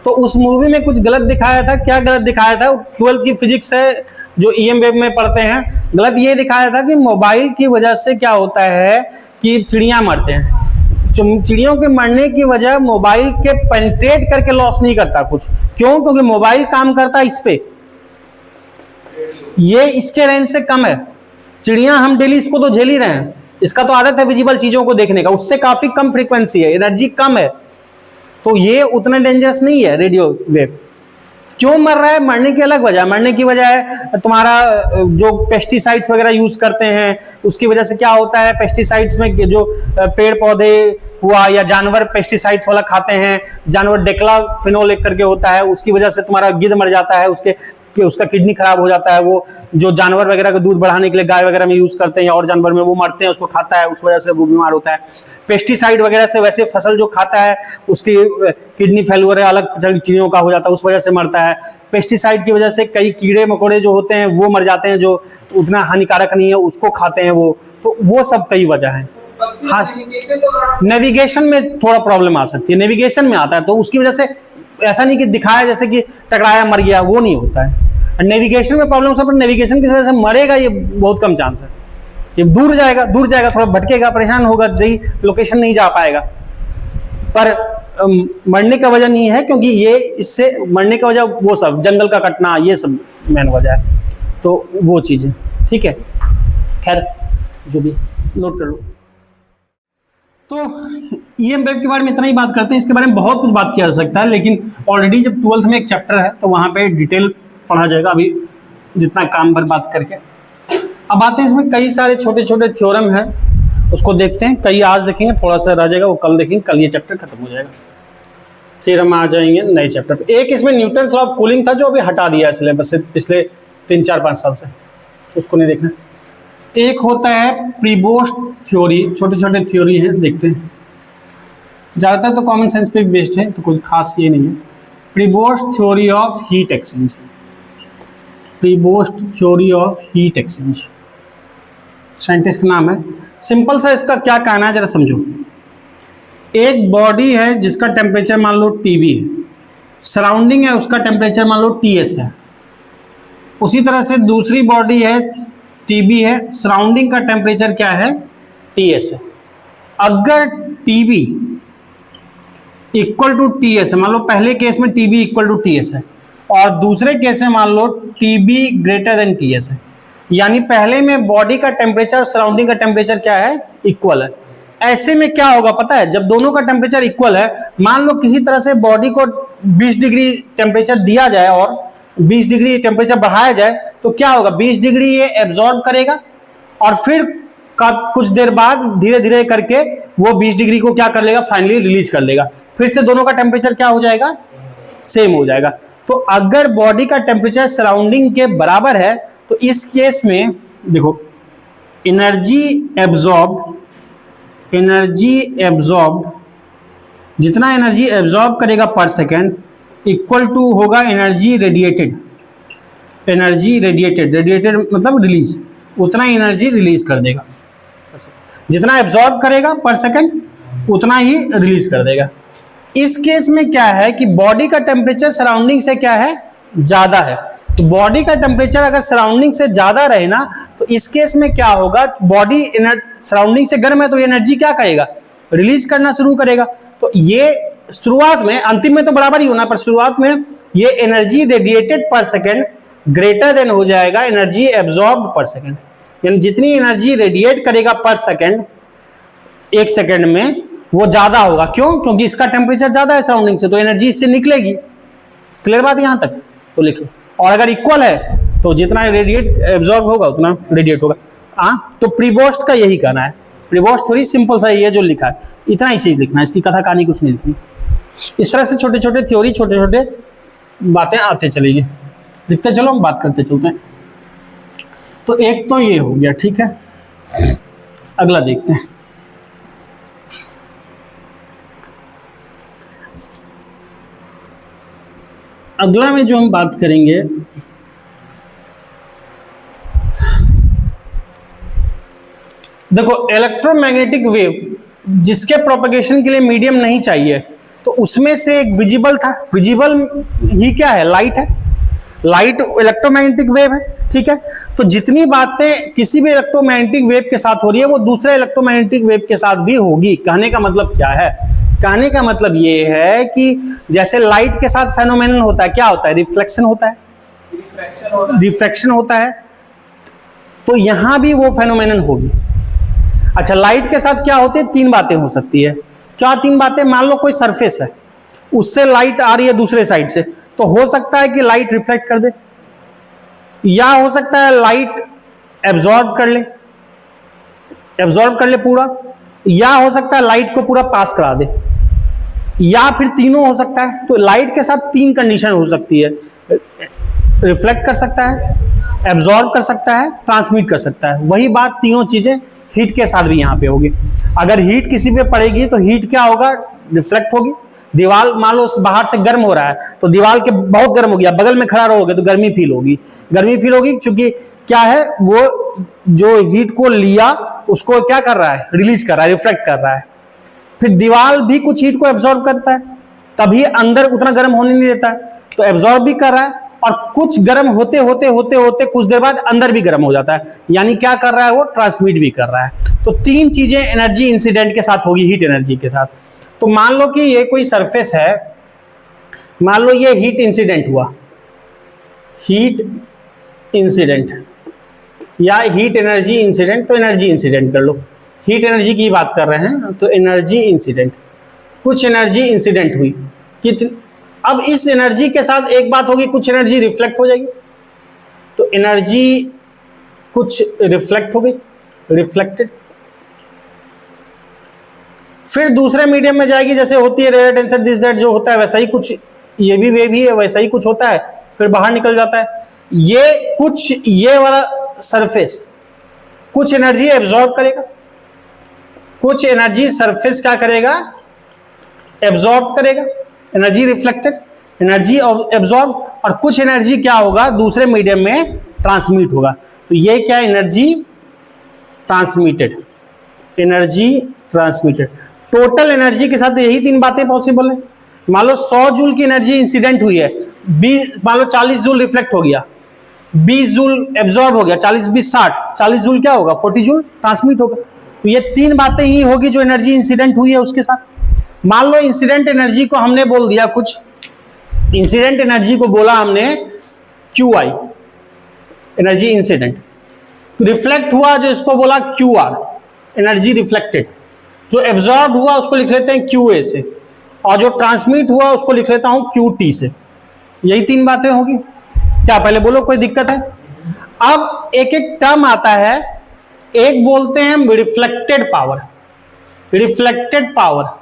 तो उस मूवी में कुछ गलत दिखाया था। क्या गलत दिखाया था? 12th की फिजिक्स है जो EM वेव में पढ़ते हैं, गलत ये दिखाया था कि मोबाइल की वजह से क्या होता है कि चिड़िया मरते हैं। चिड़ियों के मरने की वजह मोबाइल के पेनिट्रेट करके लॉस नहीं करता कुछ। क्यों? क्योंकि मोबाइल काम करता है इस पे, ये इसके रेंज से कम है। चिड़िया हम डेली इसको तो झेल ही रहे हैं, इसका तो आदत है विजिबल चीजों को देखने का, उससे काफी कम फ्रीक्वेंसी है, एनर्जी कम है, तो ये उतना डेंजरस नहीं है रेडियो वेव। क्यों मर रहा है? मरने की अलग वजह, मरने की वजह है तुम्हारा जो पेस्टिसाइड्स वगैरह यूज करते हैं, उसकी वजह से क्या होता है, पेस्टिसाइड्स में जो पेड़ पौधे हुआ या जानवर पेस्टिसाइड्स वाला खाते हैं, जानवर डेक्लाफिनोल एक करके होता है, उसकी वजह से तुम्हारा गिद्ध मर जाता है, उसका किडनी खराब हो जाता है। वो जो जानवर वगैरह का दूध बढ़ाने के लिए गाय वगैरह में यूज करते हैं, और जानवर में वो मरते हैं, उसको खाता है, उस वजह से वो बीमार होता है। पेस्टिसाइड वगैरह से वैसे फसल जो खाता है उसकी किडनी फेल्यूर है, अलग चीजों का हो जाता है, उस वजह से मरता है। पेस्टिसाइड की वजह से कई कीड़े मकोड़े जो होते हैं वो मर जाते हैं, जो उतना हानिकारक नहीं है, उसको खाते हैं वो, तो वो सब कई वजह है। हाँ, नेविगेशन में थोड़ा प्रॉब्लम आ सकती है, नेविगेशन में आता है, तो उसकी वजह से ऐसा नहीं कि दिखाया जैसे कि टकराया मर गया, वो नहीं होता है। नेविगेशन में प्रॉब्लम हो, पर नेविगेशन की वजह से मरेगा ये बहुत कम चांस है। ये दूर जाएगा, थोड़ा भटकेगा, परेशान होगा, सही लोकेशन नहीं जा पाएगा, पर मरने का वजह नहीं है, क्योंकि ये इससे मरने का वजह वो सब जंगल का कटना, ये सब मेन वजह है, तो वो चीज़ है। ठीक है, खैर जो भी नोट कर लो। तो EM वेव के बारे में इतना ही बात करते हैं। इसके बारे में बहुत कुछ बात किया जा सकता है, लेकिन ऑलरेडी जब 12th में एक चैप्टर है तो वहाँ पे डिटेल पढ़ा जाएगा, अभी जितना काम भर बात करके। अब आते हैं, इसमें कई सारे छोटे छोटे थ्योरम हैं, उसको देखते हैं। कई आज देखेंगे, थोड़ा सा रह जाएगा वो कल देखेंगे, कल ये चैप्टर खत्म हो जाएगा, फिर हम आ जाएंगे नए चैप्टर पे। एक इसमें न्यूटन्स लॉ ऑफ कूलिंग था जो अभी हटा दिया है सिलेबस से पिछले 3-4-5 साल से, उसको नहीं देखना। एक होता है प्रीबोस्ट थ्योरी, छोटे छोटे थ्योरी हैं, देखते हैं। ज़्यादातर तो कॉमन सेंस पे बेस्ड है, तो कोई खास ये नहीं है। Prevost theory of heat exchange, Prevost theory of heat exchange, scientist का नाम है। सिंपल सा इसका क्या कहना है जरा समझो। एक बॉडी है जिसका टेम्परेचर मान लो TB है, सराउंडिंग है उसका टेम्परेचर मान लो TS है। उसी तरह से दूसरी बॉडी है, TB है, सराउंडिंग का टेम्परेचर क्या है, TS है। अगर TB इक्वल टू TS है, मान लो पहले केस में TB इक्वल टू TS है और दूसरे केस में मान लो TB ग्रेटर देन TS है, यानी पहले में बॉडी का टेम्परेचर सराउंडिंग का टेम्परेचर क्या है, इक्वल है। ऐसे में क्या होगा पता है, जब दोनों का टेम्परेचर इक्वल है, मान लो किसी तरह से बॉडी को 20 डिग्री टेम्परेचर दिया जाए और 20 डिग्री टेम्परेचर बढ़ाया जाए, तो क्या होगा, 20 डिग्री ये एब्जॉर्ब करेगा और फिर कुछ देर बाद धीरे धीरे करके वो 20 डिग्री को क्या कर लेगा, फाइनली रिलीज कर लेगा। फिर से दोनों का टेम्परेचर क्या हो जाएगा, सेम हो जाएगा। तो अगर बॉडी का टेम्परेचर सराउंडिंग के बराबर है तो इस केस में देखो, एनर्जी एब्जॉर्ब जितना एनर्जी एब्जॉर्ब करेगा पर सेकेंड इक्वल टू होगा एनर्जी रेडिएटेड, रेडिएटेड मतलब रिलीज, उतना एनर्जी रिलीज कर देगा। जितना एब्जॉर्ब करेगा पर सेकेंड उतना ही रिलीज कर देगा। इस केस में क्या है कि बॉडी का टेम्परेचर सराउंडिंग से क्या है, ज्यादा है। तो बॉडी का टेम्परेचर अगर सराउंडिंग से ज्यादा रहे ना, तो इस केस में क्या होगा, बॉडी सराउंडिंग से गर्म है तो एनर्जी क्या करेगा, रिलीज करना शुरू करेगा। तो ये शुरुआत में, अंतिम में तो बराबर ही होना, पर शुरुआत में ये एनर्जी रेडिएटेड पर सेकेंड ग्रेटर देन हो जाएगा एनर्जी एब्जॉर्ब पर सेकेंड, यानी जितनी एनर्जी रेडिएट करेगा पर सेकेंड एक सेकेंड में वो ज्यादा होगा। क्यों, क्योंकि इसका टेम्परेचर ज्यादा है सराउंडिंग से, तो एनर्जी इससे निकलेगी। क्लियर बात यहां तक, तो लिखो। और अगर इक्वल है तो जितना रेडिएट एब्जॉर्ब होगा उतना रेडिएट होगा। तो प्रीबोस्ट का यही कहना है। प्रीबोस्ट थ्योरी सिंपल सा ही है जो लिखा है, इतना ही चीज लिखना है, इसकी कथा कहानी कुछ नहीं लिखनी। इस तरह से छोटे छोटे थ्योरी, छोटे छोटे बातें आते चलेगी, लिखते चलो, हम बात करते चलते हैं। तो एक तो ये हो गया, ठीक है। अगला देखते हैं। अगला में जो हम बात करेंगे, देखो इलेक्ट्रोमैग्नेटिक वेव जिसके प्रोपगेशन के लिए मीडियम नहीं चाहिए, तो उसमें से एक विजिबल था। विजिबल ही क्या है, लाइट है। लाइट इलेक्ट्रोमैग्नेटिक वेव है, ठीक है। तो जितनी बातें किसी भी इलेक्ट्रोमैग्नेटिक वेव के साथ हो रही है वो दूसरे इलेक्ट्रोमैग्नेटिक वेव के साथ भी होगी। कहने का मतलब क्या है, कहने का मतलब ये है कि जैसे लाइट के साथ फेनोमेनन होता है, क्या होता है, रिफ्लेक्शन होता है, रिफ्रैक्शन होता है, तो यहां भी वो फेनोमेनन होगी। अच्छा, लाइट के साथ क्या होती है, तीन बातें हो सकती है। क्या तीन बातें, मान लो कोई सरफेस है, उससे लाइट आ रही है दूसरे साइड से, तो हो सकता है कि लाइट रिफ्लेक्ट कर दे, या हो सकता है लाइट एब्जॉर्ब कर ले पूरा, या हो सकता है लाइट को पूरा पास करा दे, या फिर तीनों हो सकता है। तो लाइट के साथ तीन कंडीशन हो सकती है, रिफ्लेक्ट कर सकता है, एब्जॉर्ब कर सकता है, ट्रांसमिट कर सकता है। वही बात तीनों चीजें हीट के साथ भी यहां पे होगी। अगर हीट किसी पे पड़ेगी तो हीट क्या होगा, रिफ्लेक्ट होगी। दीवार मान लो बाहर से गर्म हो रहा है, तो दीवार के बहुत गर्म हो गया, बगल में खड़ा रहोगे तो गर्मी फील होगी, क्योंकि क्या है, वो जो हीट को लिया उसको क्या कर रहा है, रिलीज कर रहा है, रिफ्लेक्ट कर रहा है। फिर दीवार भी कुछ हीट को एब्जॉर्ब करता है, तभी अंदर उतना गर्म होने नहीं देता है, तो एब्जॉर्ब भी कर रहा है, और कुछ गर्म होते होते कुछ देर बाद अंदर भी गर्म हो जाता है, यानी क्या कर रहा है, वो ट्रांसमिट भी कर रहा है। तो तीन चीजें एनर्जी इंसिडेंट के साथ होगी, हीट एनर्जी के साथ। तो मान लो कि ये कोई सरफेस है, मान लो ये हीट इंसिडेंट हुआ, हीट इंसिडेंट या हीट एनर्जी इंसिडेंट, तो एनर्जी इंसिडेंट कर लो। हीट एनर्जी की बात कर रहे हैं, तो एनर्जी इंसिडेंट, कुछ एनर्जी इंसिडेंट हुई अब इस एनर्जी के साथ एक बात होगी, कुछ एनर्जी रिफ्लेक्ट हो जाएगी, तो एनर्जी कुछ रिफ्लेक्ट हो गई, रिफ्लेक्टेड, फिर दूसरे मीडियम में जाएगी, जैसे होती है रेयर टेंसर दिस दैट जो होता है वैसा ही कुछ, ये भी वे भी है, वैसा ही कुछ होता है, फिर बाहर निकल जाता है। ये कुछ, ये वाला सरफेस कुछ एनर्जी एब्जॉर्ब करेगा, कुछ एनर्जी सरफेस क्या करेगा, एब्जॉर्ब करेगा, एनर्जी रिफ्लेक्टेड, एनर्जी एब्जॉर्ब, और कुछ एनर्जी क्या होगा, दूसरे मीडियम में ट्रांसमिट होगा। तो ये क्या, energy transmitted, energy transmitted. Total energy के साथ यही तीन बातें पॉसिबल है। मान लो 100 जूल की एनर्जी इंसिडेंट हुई है, 20 मान लो 40 जूल रिफ्लेक्ट हो गया, 20 जूल एब्जॉर्ब हो गया, 40 20 60, 40 जूल क्या होगा, 40 जूल ट्रांसमिट होगा। तो ये तीन बातें ही होगी जो एनर्जी इंसिडेंट हुई है उसके साथ। मान लो इंसिडेंट एनर्जी को हमने बोल दिया कुछ, इंसिडेंट एनर्जी को बोला हमने QI, एनर्जी इंसिडेंट, रिफ्लेक्ट हुआ जो इसको बोला QR, एनर्जी रिफ्लेक्टेड, जो एब्जॉर्ब हुआ उसको लिख लेते हैं QA से, और जो ट्रांसमिट हुआ उसको लिख लेता हूं QT से। यही तीन बातें होगी क्या, पहले बोलो कोई दिक्कत है? अब एक एक टर्म आता है, एक बोलते हैं रिफ्लेक्टेड पावर, रिफ्लेक्टेड पावर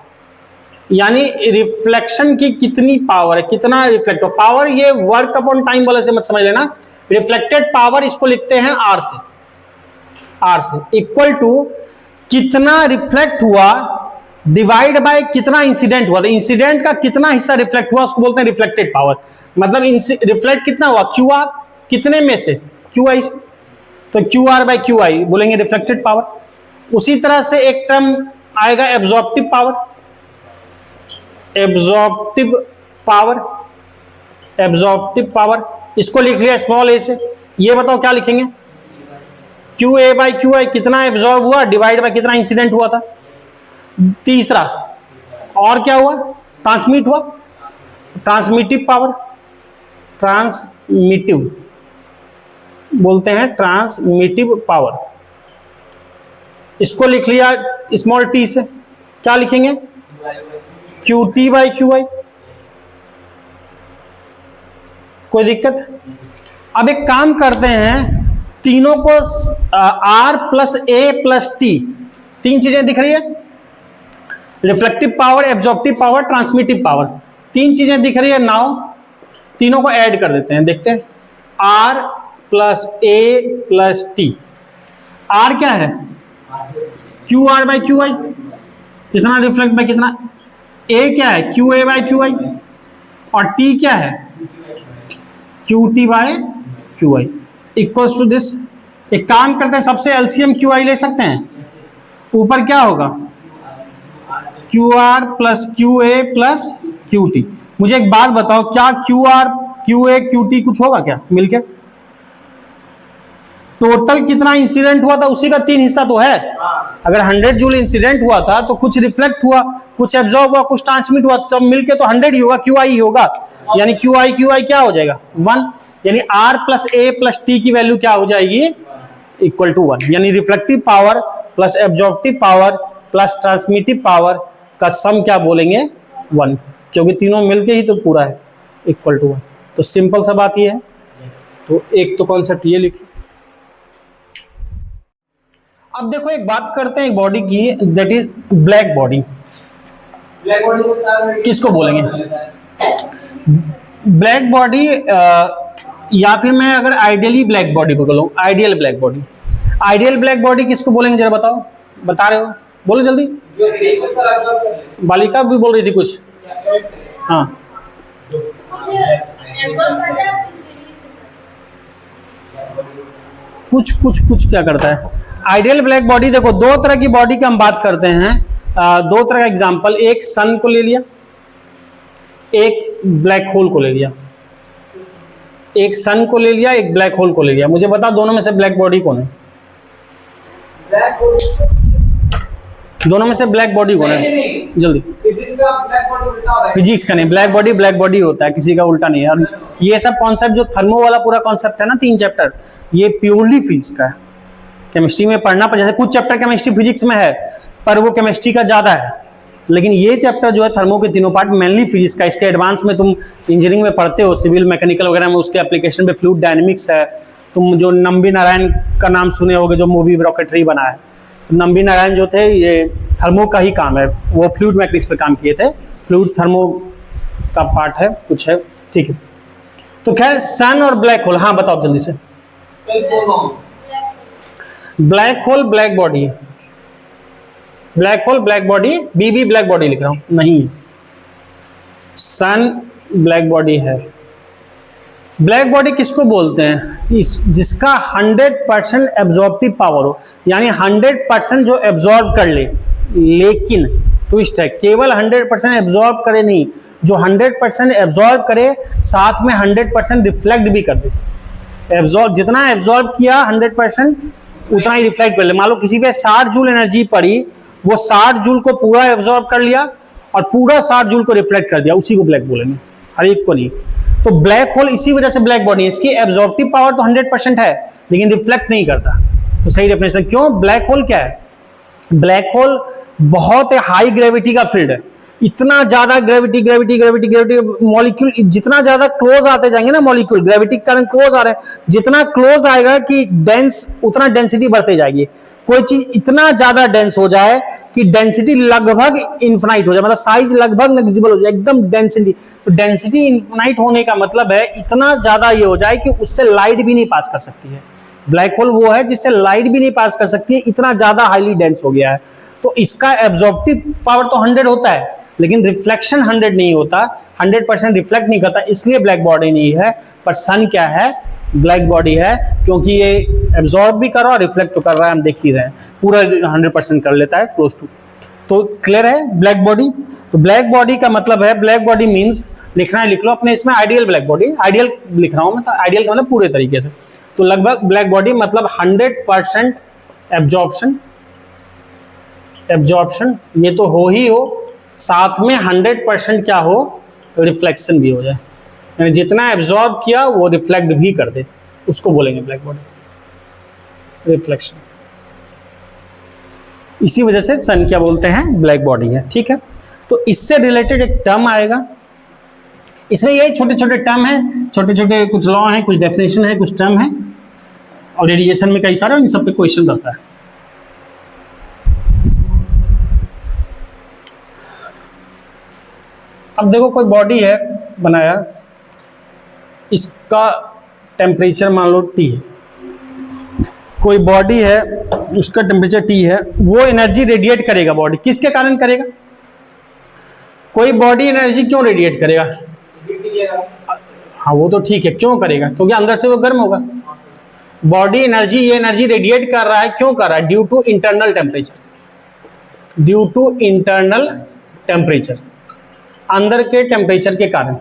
यानी रिफ्लेक्शन की कितनी पावर है, कितना रिफ्लेक्ट हो, पावर ये वर्क अपॉन टाइम वाले से मत समझ लेना, रिफ्लेक्टेड पावर इसको लिखते हैं R से, R से इक्वल टू कितना रिफ्लेक्ट हुआ डिवाइड बाय कितना इंसिडेंट हुआ, तो इंसिडेंट का कितना हिस्सा रिफ्लेक्ट हुआ उसको बोलते हैं रिफ्लेक्टेड पावर। मतलब रिफ्लेक्ट कितना हुआ, QR, कितने में से, QI, तो QR बाय QI बोलेंगे रिफ्लेक्टेड पावर। उसी तरह से एक टर्म आएगा absorptive power, absorptive power, absorptive power, इसको लिख लिया स्मॉल a से। ये बताओ क्या लिखेंगे, QA बाय QI कितना एब्जॉर्ब हुआ डिवाइड बाय कितना इंसिडेंट हुआ था। तीसरा और क्या हुआ, ट्रांसमिट हुआ, ट्रांसमिटिव पावर, ट्रांसमिटिव बोलते हैं, ट्रांसमिटिव पावर, इसको लिख लिया स्मॉल t से। क्या लिखेंगे, QT बाय QI। कोई दिक्कत? अब एक काम करते हैं, तीनों को R plus A plus T, तीन चीजें दिख रही है, reflective power, absorptive power, transmissive power, तीन चीजें दिख रही है। नाउ तीनों को ऐड कर देते हैं, देखते हैं, R plus A plus T। R क्या है, QR बाय QI, कितना रिफ्लेक्ट बाय कितना, A क्या है, QA बाय QI, और T क्या है, QT by QI equals to this. एक काम करते हैं, सबसे एलसीएम QI ले सकते हैं, ऊपर क्या होगा, QR plus QA plus QT। मुझे एक बात बताओ, क्या QR QA QT कुछ होगा क्या मिलके? टोटल कितना इंसिडेंट हुआ था उसी का तीन हिस्सा तो है। अगर 100 जूल इंसिडेंट हुआ था तो कुछ रिफ्लेक्ट हुआ, कुछ एब्जॉर्ब हुआ, कुछ ट्रांसमिट हुआ, तो मिलके तो 100 ही होगा, QI ही होगा। यानी QI क्या हो जाएगा, 1, यानी R plus A plus T की वैल्यू क्या हो जाएगी, इक्वल टू 1। यानी reflective power plus absorptive power plus transmissive power का सम क्या बोलेंगे, 1, क्योंकि तीनों मिलके ही तो पूरा है, इक्वल टू 1। तो सिंपल सा बात ये है। तो एक तो कॉन्सेप्ट ये लिखिए। अब देखो एक बात करते हैं एक बॉडी की, that is black body. Black body किसको बोलेंगे, ब्लैक बॉडी, या फिर मैं अगर आइडियली ब्लैक बॉडी बोलूं, ideal black body, ideal black body किसको बोलेंगे जरा बताओ, बता रहे हो, बोलो जल्दी। बालिका भी बोल रही थी कुछ, हाँ कुछ क्या करता है आइडियल ब्लैक बॉडी। देखो दो तरह की बॉडी की हम बात करते हैं, दो तरह का एग्जांपल, एक सन को ले लिया, एक ब्लैक होल को ले लिया, एक सन को ले लिया, एक ब्लैक होल को ले लिया। मुझे बता दोनों में से ब्लैक बॉडी कौन है, दोनों में से ब्लैक बॉडी कौन है, जल्दी। फिजिक्स का ब्लैक बॉडी उल्टा होता है, फिजिक्स का नहीं, ब्लैक बॉडी होता है, किसी का उल्टा नहीं है। और ये सब कॉन्सेप्ट जो थर्मो वाला पूरा कॉन्सेप्ट है ना, 3 चैप्टर, ये प्योरली फिजिक्स का है। केमिस्ट्री में पढ़ना, पर जैसे कुछ चैप्टर केमिस्ट्री फिजिक्स में है पर वो केमिस्ट्री का ज़्यादा है, लेकिन ये चैप्टर जो है थर्मो के तीनों पार्ट मेनली फिजिक्स का। इसके एडवांस में तुम इंजीनियरिंग में पढ़ते हो, सिविल मैकेनिकल वगैरह में, उसके एप्लीकेशन पे फ्लूइड डायनेमिक्स है। तुम जो नंबी नारायण का नाम सुने होगे, जो मूवी रॉकेटरी बना है, तो नंबी नारायण जो थे ये थर्मो का ही काम है, वो फ्लूइड मैकेनिक्स पे काम किए थे। फ्लूइड थर्मो का पार्ट है, कुछ है, ठीक है। तो खैर सन और ब्लैक होल, हाँ बताओ जल्दी से। Black hole black body, black hole black body, B black body लिख रहा हूं, नहीं, सन ब्लैक बॉडी है। ब्लैक बॉडी किसको बोलते हैं? जिसका 100% एब्जॉर्प्टिव पावर हो, यानी 100% जो एब्जॉर्ब कर ले, लेकिन ट्विस्ट है, केवल 100% एब्जॉर्ब करे नहीं, जो 100% एब्जॉर्ब करे साथ में 100% रिफ्लेक्ट भी कर दे। एब्जॉर्ब, जितना एब्जॉर्ब किया 100% उतना ही रिफ्लेक्ट कर ले। मान लो किसी पे 60 जूल एनर्जी पड़ी, वो 60 जूल को पूरा एब्जॉर्ब कर लिया और पूरा 60 जूल को रिफ्लेक्ट कर दिया, उसी को ब्लैक बोलेंगे, हर एक को नहीं। तो ब्लैक होल इसी वजह से ब्लैक बॉडी है, इसकी एब्जॉर्प्टिव पावर तो 100% है लेकिन रिफ्लेक्ट नहीं करता। तो सही डेफिनेशन क्यों? ब्लैक होल क्या है? ब्लैक होल बहुत हाई ग्रेविटी का फील्ड है, इतना ज्यादा ग्रेविटी मॉलिक्यूल जितना ज्यादा क्लोज आते जाएंगे ना, मॉलिक्यूल ग्रेविटी के कारण क्लोज आ रहे हैं, जितना क्लोज आएगा कि डेंस, उतना डेंसिटी बढ़ते जाएगी। कोई चीज इतना ज्यादा डेंस हो जाए कि डेंसिटी लगभग इन्फिनाइट हो जाए, मतलब साइज लगभग नेग्लिजिबल हो जाए, एकदम डेंसिटी। तो डेंसिटी इन्फिनाइट होने का मतलब है इतना ज्यादा ये हो जाए कि उससे लाइट भी नहीं पास कर सकती है। ब्लैक होल वो है जिससे लाइट भी नहीं पास कर सकती है, इतना ज्यादा हाईली डेंस हो गया है। तो इसका एब्जॉर्प्टिव पावर तो 100 होता है लेकिन रिफ्लेक्शन 100 नहीं होता, 100% रिफ्लेक्ट नहीं करता, इसलिए ब्लैक बॉडी नहीं है। पर सन क्या है? ब्लैक बॉडी है, क्योंकि ये एब्जॉर्ब भी कर रहा है और रिफ्लेक्ट तो कर रहा है, हम देख ही रहे हैं, पूरा 100% कर लेता है, क्लोज टू। तो क्लियर है ब्लैक बॉडी? तो ब्लैक बॉडी का मतलब है, ब्लैक बॉडी मीन्स, लिखना है लिख लो अपने, इसमें आइडियल ब्लैक बॉडी, आइडियल लिख रहा हूं मैं, तो आइडियल का मतलब पूरे तरीके से। तो लगभग ब्लैक बॉडी मतलब 100% एब्जॉर्प्शन, एब्जॉर्प्शन ये तो हो ही हो, साथ में 100% क्या हो? रिफ्लेक्शन भी हो जाए, यानी जितना एब्जॉर्ब किया वो रिफ्लेक्ट भी कर दे, उसको बोलेंगे ब्लैक बॉडी, रिफ्लेक्शन। इसी वजह से सन क्या बोलते हैं? ब्लैक बॉडी है, ठीक है। तो इससे रिलेटेड एक टर्म आएगा, इसमें यही छोटे छोटे टर्म हैं, छोटे छोटे कुछ लॉ हैं, कुछ डेफिनेशन है, कुछ टर्म है, और रेडिएशन में कई सारे, इन सब पे क्वेश्चन आता है। अब देखो कोई बॉडी है बनाया, इसका टेम्परेचर मान लो T है, कोई बॉडी है उसका टेम्परेचर T है, वो एनर्जी रेडिएट करेगा, बॉडी किसके कारण करेगा? कोई बॉडी एनर्जी क्यों रेडिएट करेगा? हाँ वो तो ठीक है, क्यों करेगा? क्योंकि अंदर से वो गर्म होगा। बॉडी एनर्जी, ये एनर्जी रेडिएट कर रहा है, क्यों कर रहा है? Due to internal temperature, due to internal temperature, अंदर के टेम्परेचर के कारण।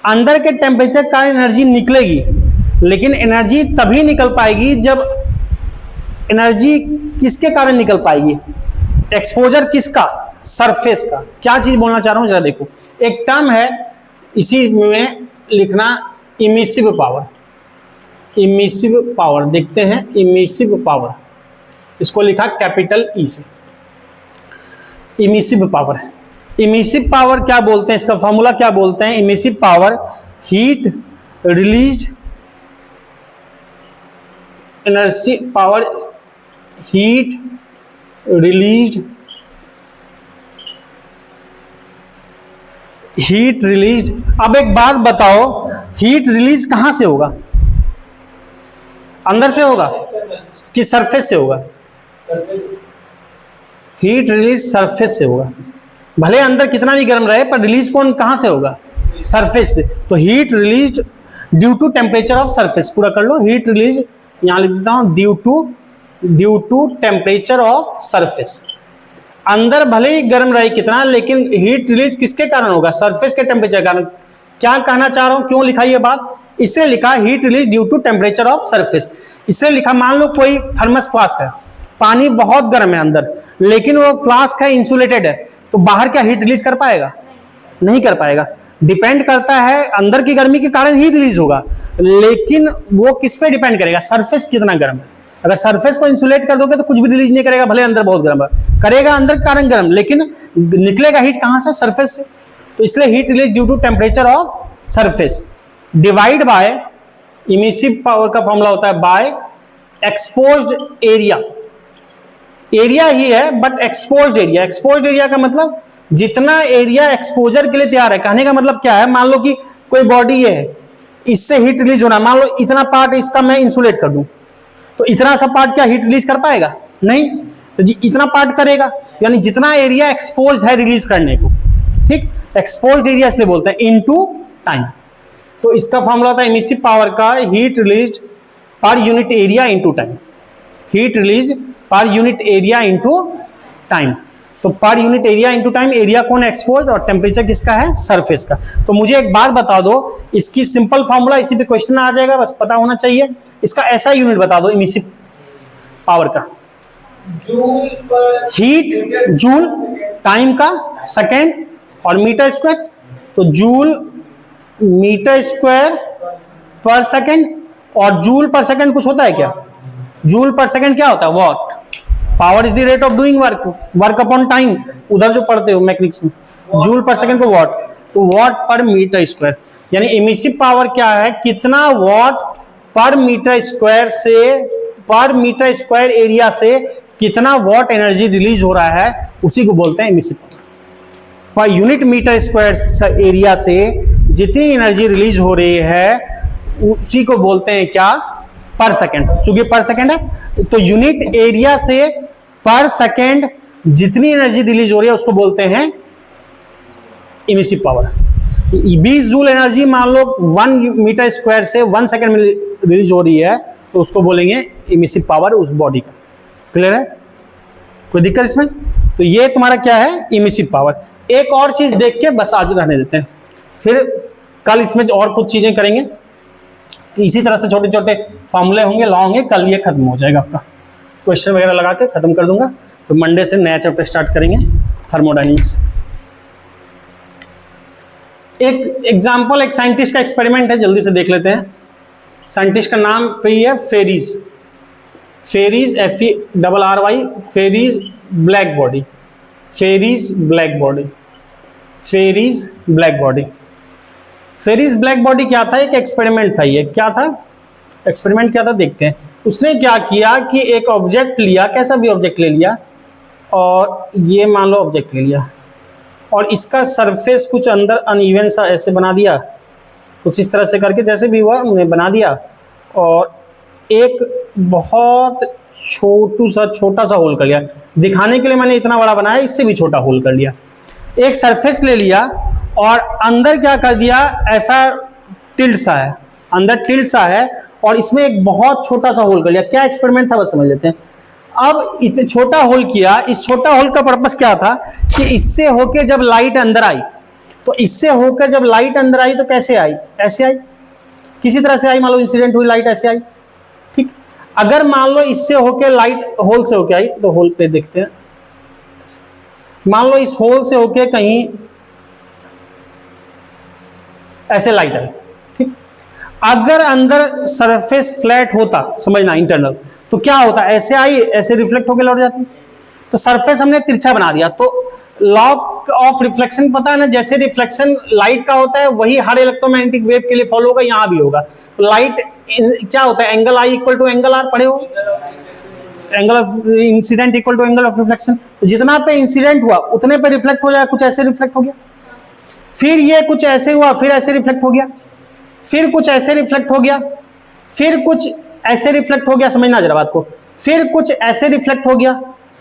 अंदर के टेम्परेचर का एनर्जी निकलेगी, लेकिन एनर्जी तभी निकल पाएगी जब, एनर्जी किसके कारण निकल पाएगी? एक्सपोजर किसका? सरफेस का। क्या चीज बोलना चाह रहा हूं जरा देखो, एक टर्म है इसी में लिखना, इमिसिव पावर। इमिसिव पावर देखते हैं, इमिसिव पावर, इसको लिखा कैपिटल ई से, इमिसिव पावर है। इमिसिव पावर क्या बोलते हैं? इसका फॉर्मूला क्या बोलते हैं? Emissive power heat released energy, power heat released, heat release. अब एक बात बताओ, हीट रिलीज कहां से होगा? अंदर से होगा कि सरफेस से होगा? हीट रिलीज सरफेस से होगा, भले अंदर कितना भी गर्म रहे पर रिलीज कौन कहां से होगा? सरफेस से। तो heat release due to temperature of surface, पूरा कर लो, हीट रिलीज यहां लिख देता हूं, due to temperature of surface. अंदर भले ही गर्म रहे कितना, लेकिन हीट रिलीज किसके कारण होगा? सरफेस के टेम्परेचर कारण। क्या कहना चाह रहा हूं, क्यों लिखा ये बात? इससे लिखा heat release due to temperature of surface. इससे लिखा, मान लो कोई थर्मस फ्लास्क है, पानी बहुत गर्म है अंदर, लेकिन वो फ्लास्क है इंसुलेटेड है, तो बाहर क्या हीट रिलीज कर पाएगा? नहीं कर पाएगा। डिपेंड करता है, अंदर की गर्मी के कारण हीट रिलीज होगा, लेकिन वो किस पे डिपेंड करेगा? सरफेस कितना गर्म है। अगर सरफेस को इंसुलेट कर दोगे तो कुछ भी रिलीज नहीं करेगा, भले अंदर बहुत गर्म है, करेगा अंदर कारण गर्म, लेकिन निकलेगा हीट कहां से? सरफेस से। तो इसलिए heat release due to temperature of surface divide by, emissive power का फॉर्मूला होता है बाय एक्सपोज्ड एरिया। एरिया ही है but exposed area. Exposed area का मतलब जितना एरिया एक्सपोजर के लिए तैयार है। कहने का मतलब क्या है, मान लो कि कोई बॉडी है, इससे हीट रिलीज होना, मान लो इतना पार्ट इसका मैं इंसुलेट कर दूं, तो इतना सा पार्ट क्या हीट रिलीज कर पाएगा? नहीं। तो इतना पार्ट करेगा, यानी जितना एरिया एक्सपोज है रिलीज करने को, ठीक, एक्सपोज्ड एरिया इसलिए बोलते हैं, इनटू टाइम। तो इसका फॉर्मूला होता है इमिसिव पावर का heat release per unit area into time. Heat release per unit area into time. तो per unit area into time, area कौन एक्सपोज और टेम्परेचर किसका है? सरफेस का। तो मुझे एक बात बता दो, इसकी सिंपल फॉर्मूला इसी पे क्वेश्चन आ जाएगा, बस पता होना चाहिए। इसका ऐसा यूनिट बता दो इमिसिव पावर का। जूल पर हीट जूल, टाइम का सेकेंड, और मीटर स्क्वायर। तो जूल मीटर स्क्वायर पर सेकेंड, और जूल पर सेकेंड कुछ होता है क्या? जूल पर सेकेंड क्या होता है? What. Power is the rate of doing work, work upon time, उधर जो पढ़ते हो मैकेनिक्स में, जूल पर सेकेंड को वॉट। तो वॉट पर मीटर स्क्वायर, यानी इमिसिव पावर क्या है? कितना वॉट पर मीटर स्क्वायर से, पर मीटर स्क्वायर एरिया से कितना वॉट एनर्जी रिलीज हो रहा है, उसी को बोलते हैं इमिसिव पावर। पर यूनिट मीटर स्क्वायर एरिया से जितनी एनर्जी रिलीज हो रही है उसी को बोलते हैं क्या? पर सेकेंड। चूंकि पर सेकेंड है तो यूनिट एरिया से पर सेकेंड जितनी एनर्जी रिलीज हो रही है उसको बोलते हैं इमिसिव पावर। 20 जूल एनर्जी मान लो 1 मीटर स्क्वायर से 1 सेकेंड में रिलीज हो रही है, तो उसको बोलेंगे इमिसिव पावर उस बॉडी का। क्लियर है? कोई दिक्कत इसमें? तो ये तुम्हारा क्या है? Emissive power. एक और चीज देख के बस आज रहने देते हैं, फिर कल इसमें और कुछ चीजें करेंगे। इसी तरह से छोटे छोटे फॉर्मूले होंगे, लॉ होंगे, कल ये खत्म हो जाएगा आपका। क्वेश्चन वगैरह लगा के खत्म कर दूंगा। तो मंडे से नया चैप्टर स्टार्ट करेंगे, थर्मोडायनेमिक्स। एक एग्जांपल, एक साइंटिस्ट का एक्सपेरिमेंट है, जल्दी से देख लेते हैं। साइंटिस्ट का नाम पे है Ferry's, Ferry's FERRY, Ferry's black body, Ferry's black body, Ferry's black body. Ferry's black body क्या था? एक एक्सपेरिमेंट था। ये क्या था? एक्सपेरिमेंट क्या था देखते हैं। उसने क्या किया कि एक ऑब्जेक्ट लिया, कैसा भी ऑब्जेक्ट ले लिया, और ये मान लो ऑब्जेक्ट ले लिया, और इसका सरफेस कुछ अंदर अनइवन सा ऐसे बना दिया, कुछ इस तरह से करके जैसे भी हुआ उन्हें बना दिया, और एक बहुत छोटा सा होल कर लिया। दिखाने के लिए मैंने इतना बड़ा बनाया, इससे भी छोटा होल कर लिया। एक सरफेस ले लिया और अंदर क्या कर दिया, ऐसा टिल्ट सा है, अंदर टिल्ट सा है, और इसमें एक बहुत छोटा सा होल कर लिया। क्या एक्सपेरिमेंट था बस समझ लेते हैं। अब इतने छोटा होल किया, इस छोटा होल का पर्पस क्या था कि इससे होके जब लाइट अंदर आई, तो इससे होकर जब लाइट अंदर आई तो कैसे आई? ऐसे आई, किसी तरह से आई। मान लो इंसिडेंट हुई, लाइट ऐसे आई, ठीक। अगर मान लो इससे होके लाइट होल से होके आई, तो होल पे देखते हैं। मान लो इस होल से होके कहीं ऐसे लाइट आई, ठीक। अगर अंदर सरफेस फ्लैट होता, समझना इंटरनल, तो क्या होता? ऐसे आई, ऐसे रिफ्लेक्ट होकर लौट जाती। तो सरफेस हमने तिरछा बना दिया। तो लॉ ऑफ रिफ्लेक्शन पता है ना, जैसे रिफ्लेक्शन लाइट का होता है वही हर इलेक्ट्रोमैग्नेटिक वेव के लिए फॉलो होगा, यहां भी होगा। तो लाइट क्या होता है? Angle I equal to angle R, पढ़े हो? Angle of incident equal to angle of reflection. जितना पे इंसिडेंट हुआ उतने पे रिफ्लेक्ट हो जाएगा, कुछ ऐसे रिफ्लेक्ट हो गया, फिर ये कुछ ऐसे हुआ, फिर ऐसे रिफ्लेक्ट हो गया, फिर कुछ ऐसे रिफ्लेक्ट हो गया, फिर कुछ ऐसे रिफ्लेक्ट हो गया, समझना जरा बात को, फिर कुछ ऐसे रिफ्लेक्ट हो गया,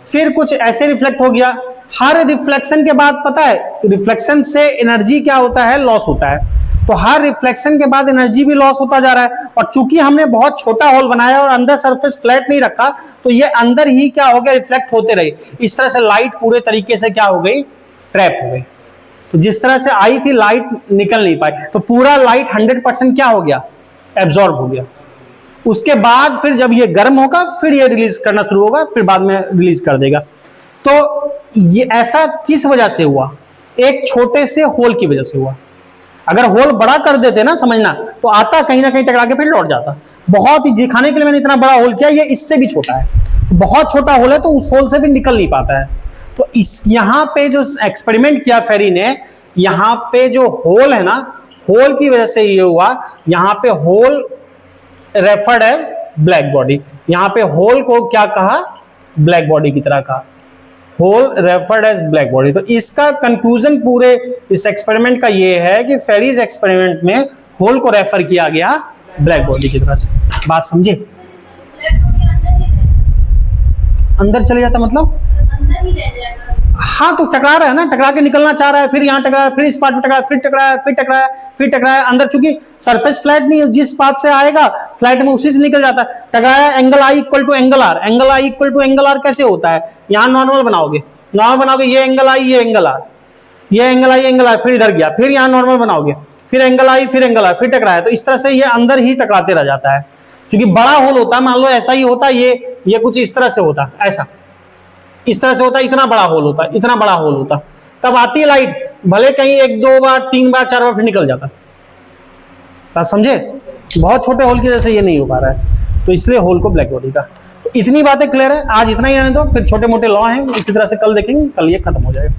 फिर कुछ ऐसे रिफ्लेक्ट हो गया। हर रिफ्लेक्शन के बाद पता है रिफ्लेक्शन से एनर्जी क्या होता है? लॉस होता है। तो हर रिफ्लेक्शन के बाद एनर्जी भी लॉस होता जा रहा है, और चूंकि हमने बहुत छोटा होल बनाया और अंदर सरफेस फ्लैट नहीं रखा, तो ये अंदर ही क्या हो गया? रिफ्लेक्ट होते रहे। इस तरह से लाइट पूरे तरीके से क्या हो गई? ट्रैप हो गई। तो जिस तरह से आई थी लाइट निकल नहीं पाई, तो पूरा लाइट 100% क्या हो गया? एब्जॉर्ब हो गया। उसके बाद फिर जब ये गर्म होगा फिर ये रिलीज करना शुरू होगा, फिर बाद में रिलीज कर देगा। तो ये ऐसा किस वजह से हुआ? एक छोटे से होल की वजह से हुआ। अगर होल बड़ा कर देते ना, समझना, तो आता कहीं ना कहीं टकरा के फिर लौट जाता। बहुत ही दिखाने के लिए मैंने इतना बड़ा होल किया, ये इससे भी छोटा है, बहुत छोटा होल है तो उस होल से फिर निकल नहीं पाता है। तो इस यहाँ पे जो एक्सपेरिमेंट किया फेरी ने, यहाँ पे जो होल है ना, होल की वजह से ये हुआ, यहाँ पे hole referred as black body, यहाँ पे होल को क्या कहा, ब्लैक बॉडी की तरह कहा, hole referred as black body. तो इसका कंक्लूजन पूरे इस एक्सपेरिमेंट का ये है कि फेरीज एक्सपेरिमेंट में होल को रेफर किया गया ब्लैक बॉडी की तरह से। बात समझे? अंदर चले जाता मतलब अंदर ही रह जाएगा। हाँ, तो टकरा रहा है ना, टकरा के निकलना चाह रहा है, फिर यहाँ टकरा, फिर इस पार्ट में टकरा, फिर टकराया, फिर टकराया, फिर टकराया अंदर, चूंकि सरफेस फ्लैट नहीं है, जिस पाथ से आएगा फ्लैट में उसी से निकल जाता है। टकराया, angle I equal to angle R, angle I equal to angle R कैसे होता है, यहाँ नॉर्मल बनाओगे, नॉर्मल बनाओगे, ये एंगल आई, ये एंगल आर, ये एंगल आई, एंगल आर, फिर इधर गया, फिर यहाँ नॉर्मल बनाओगे, फिर एंगल आई, फिर एंगल आर, फिर टकराया। तो इस तरह से ये अंदर ही टकराते रह जाता है, क्योंकि बड़ा होल होता है, मान लो ऐसा ही होता, ये कुछ इस तरह से होता, ऐसा इस तरह से होता, इतना बड़ा होल होता, इतना बड़ा होल होता, तब आती है लाइट, भले कहीं 1 2 बार 3 बार 4 बार फिर निकल जाता। बात समझे? बहुत छोटे होल की वजह से ये नहीं हो पा रहा है, तो इसलिए होल को ब्लैक बॉडी का। तो इतनी बातें क्लियर है, आज इतना ही रहने दो, फिर छोटे मोटे लॉ हैं इसी तरह से कल देखेंगे, कल ये खत्म हो जाएगा।